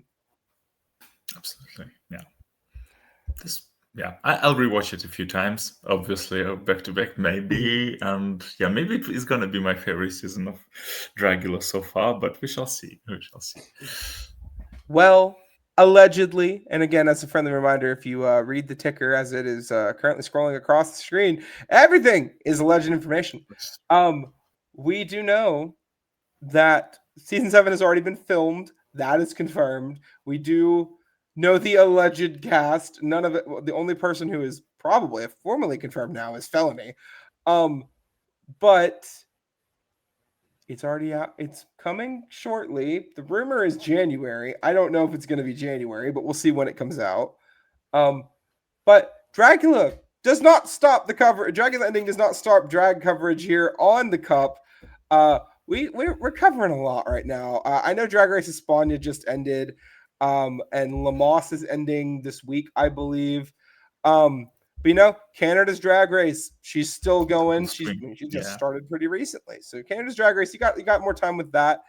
Absolutely. Yeah. I'll rewatch it a few times, obviously, back to back, maybe. And maybe it's going to be my favorite season of Dragula so far, but we shall see. Well, allegedly, and again, as a friendly reminder, if you read the ticker as it is currently scrolling across the screen, everything is alleged information. We do know that season 7 has already been filmed. That is confirmed. We do know the alleged cast. None of it. The only person who is probably formally confirmed now is Felony. But it's already out. It's coming shortly. The rumor is January. I don't know if it's going to be January, but we'll see when it comes out. But Dragula does not stop the cover. Dragula ending does not stop drag coverage here on the Cup. We're covering a lot right now. I know Drag Race España just ended. And La Moss is ending this week, I believe. But Canada's Drag Race, she's still going. She just started pretty recently. So Canada's Drag Race, you got more time with that.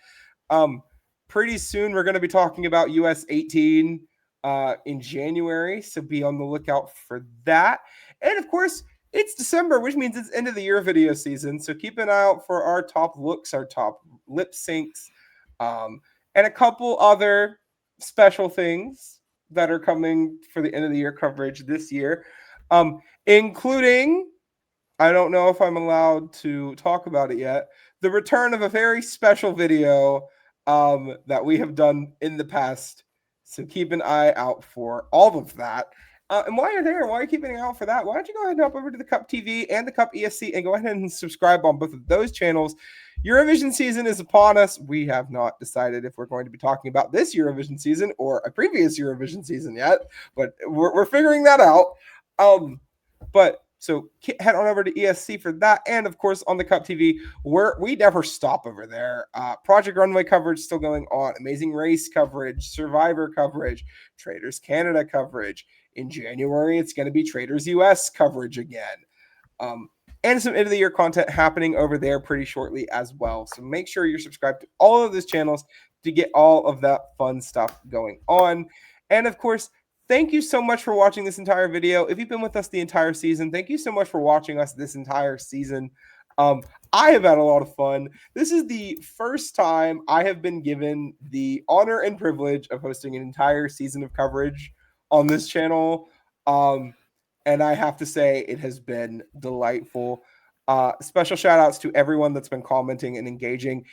Pretty soon we're going to be talking about US 18 in January, so be on the lookout for that. And of course, it's December, which means it's end of the year video season. So keep an eye out for our top looks, our top lip syncs, and a couple other special things that are coming for the end of the year coverage this year, including, I don't know if I'm allowed to talk about it yet, the return of a very special video that we have done in the past. So keep an eye out for all of that. And while you're there, while you're keeping an eye out for that, why don't you go ahead and hop over to the Cup TV and the Cup ESC and go ahead and subscribe on both of those channels. Eurovision season is upon us. We have not decided if we're going to be talking about this Eurovision season or a previous Eurovision season yet, but we're figuring that out. So head on over to ESC for that. And of course, on the Cup TV, we never stop over there. Project Runway coverage still going on. Amazing Race coverage, Survivor coverage, Traders Canada coverage. In January, it's going to be Traders US coverage again. And some end of the year content happening over there pretty shortly as well. So make sure you're subscribed to all of those channels to get all of that fun stuff going on. And of course, thank you so much for watching this entire video. If you've been with us the entire season, thank you so much for watching us this entire season. I have had a lot of fun. This is the first time I have been given the honor and privilege of hosting an entire season of coverage on this channel. And I have to say it has been delightful. Special shout outs to everyone that's been commenting and engaging.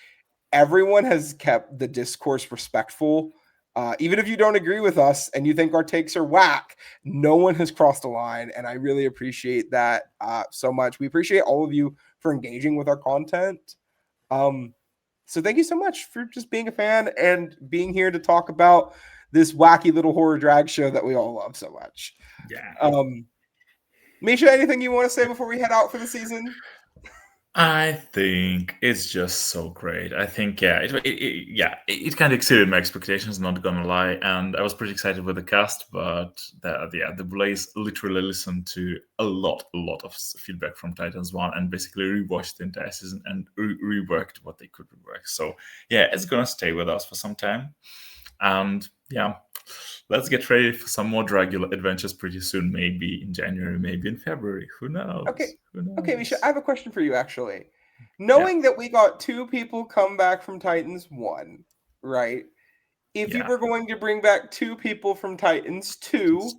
Everyone has kept the discourse respectful. Even if you don't agree with us and you think our takes are whack, no one has crossed a line. And I really appreciate that so much. We appreciate all of you for engaging with our content. So thank you so much for just being a fan and being here to talk about this wacky little horror drag show that we all love so much. Yeah. Misha, anything you want to say before we head out for the season? I think it's just so great. I think, it kind of exceeded my expectations, not gonna lie. And I was pretty excited with the cast, but the Boulets literally listened to a lot of feedback from Titans 1 and basically rewatched the entire season and reworked what they could rework. So yeah, it's gonna stay with us for some time. And yeah, let's get ready for some more Dragula adventures pretty soon. Maybe in January, maybe in February. Who knows? Okay, Misha, I have a question for you, actually. Knowing that we got 2 people come back from Titans 1, right? If you were going to bring back 2 people from Titans 2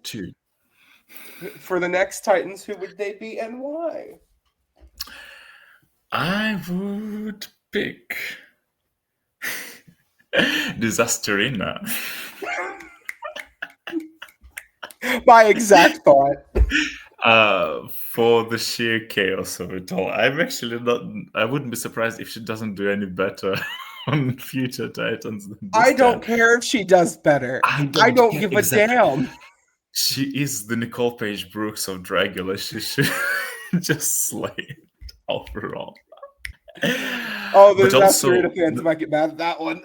for the next Titans, who would they be and why? I would pick Disasterina. My exact thought. For the sheer chaos of it all. I'm actually not. I wouldn't be surprised if she doesn't do any better on future Titans. I don't care if she does better. I don't give a damn. She is the Nicole Page Brooks of Dragula. She should just slay it overall. Oh, the Disasterina fans might get mad at that one.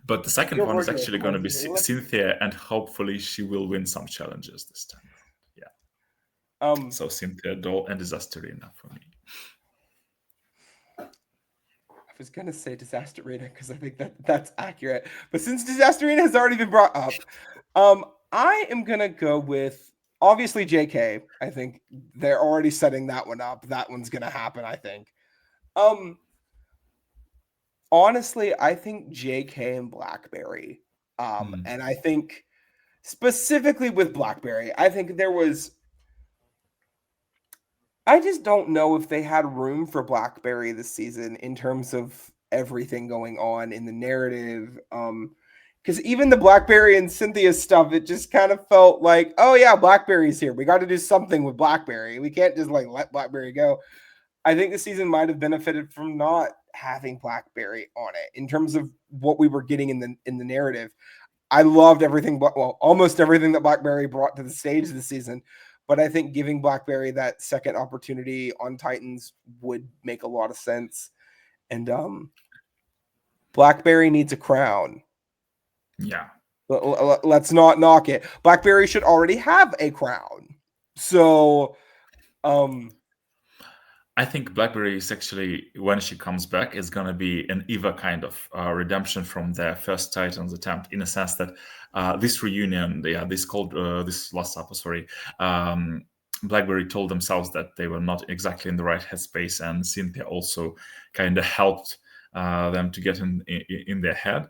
But the second one is actually going to be Cynthia, and hopefully she will win some challenges this time. Yeah. So Cynthia, Doll, and Disasterina for me. I was going to say Disasterina because I think that's accurate. But since Disasterina has already been brought up, I am going to go with, obviously, JK. I think they're already setting that one up. That one's going to happen, I think. Honestly, I think JK and Blackberry. And I think specifically with Blackberry, I think there was... I just don't know if they had room for Blackberry this season in terms of everything going on in the narrative. Because even the Blackberry and Cynthia stuff, it just kind of felt like, oh yeah, Blackberry's here. We got to do something with Blackberry. We can't just let Blackberry go. I think the season might have benefited from not having Blackberry on it in terms of what we were getting in the narrative. I loved everything, almost everything that Blackberry brought to the stage this season. But I think giving Blackberry that second opportunity on Titans would make a lot of sense. And Blackberry needs a crown. Yeah. Let's not knock it. Blackberry should already have a crown. So I think Blackberry is actually, when she comes back, is going to be an Evah kind of redemption from their first Titans attempt, in a sense that this reunion, this last supper, Blackberry told themselves that they were not exactly in the right headspace, and Cynthia also kind of helped them to get in their head.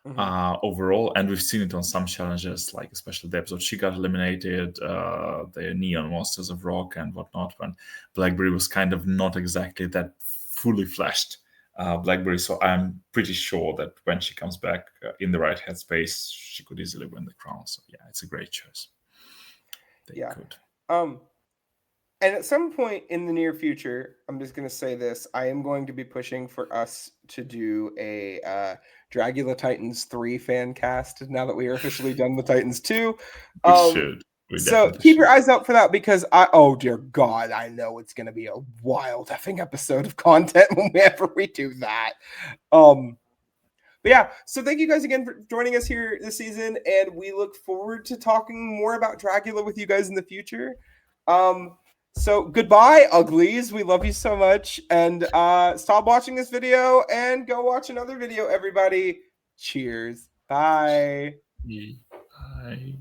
overall, and we've seen it on some challenges, like especially the episode she got eliminated, the Neon Monsters of Rock and whatnot, when Blackberry was kind of not exactly that fully fleshed Blackberry. So I'm pretty sure that when she comes back in the right headspace, she could easily win the crown. So yeah, it's a great choice. They could. And at some point in the near future, I'm just going to say this, I am going to be pushing for us to do a Dragula Titans 3 fan cast now that we are officially done with Titans 2. We should. So keep your eyes out for that, because oh dear God, I know it's going to be a wild effing episode of content whenever we do that. But yeah, so thank you guys again for joining us here this season, and we look forward to talking more about Dragula with you guys in the future. So goodbye, Uglies. We love you so much, and stop watching this video and go watch another video, everybody. Cheers. Bye. Bye.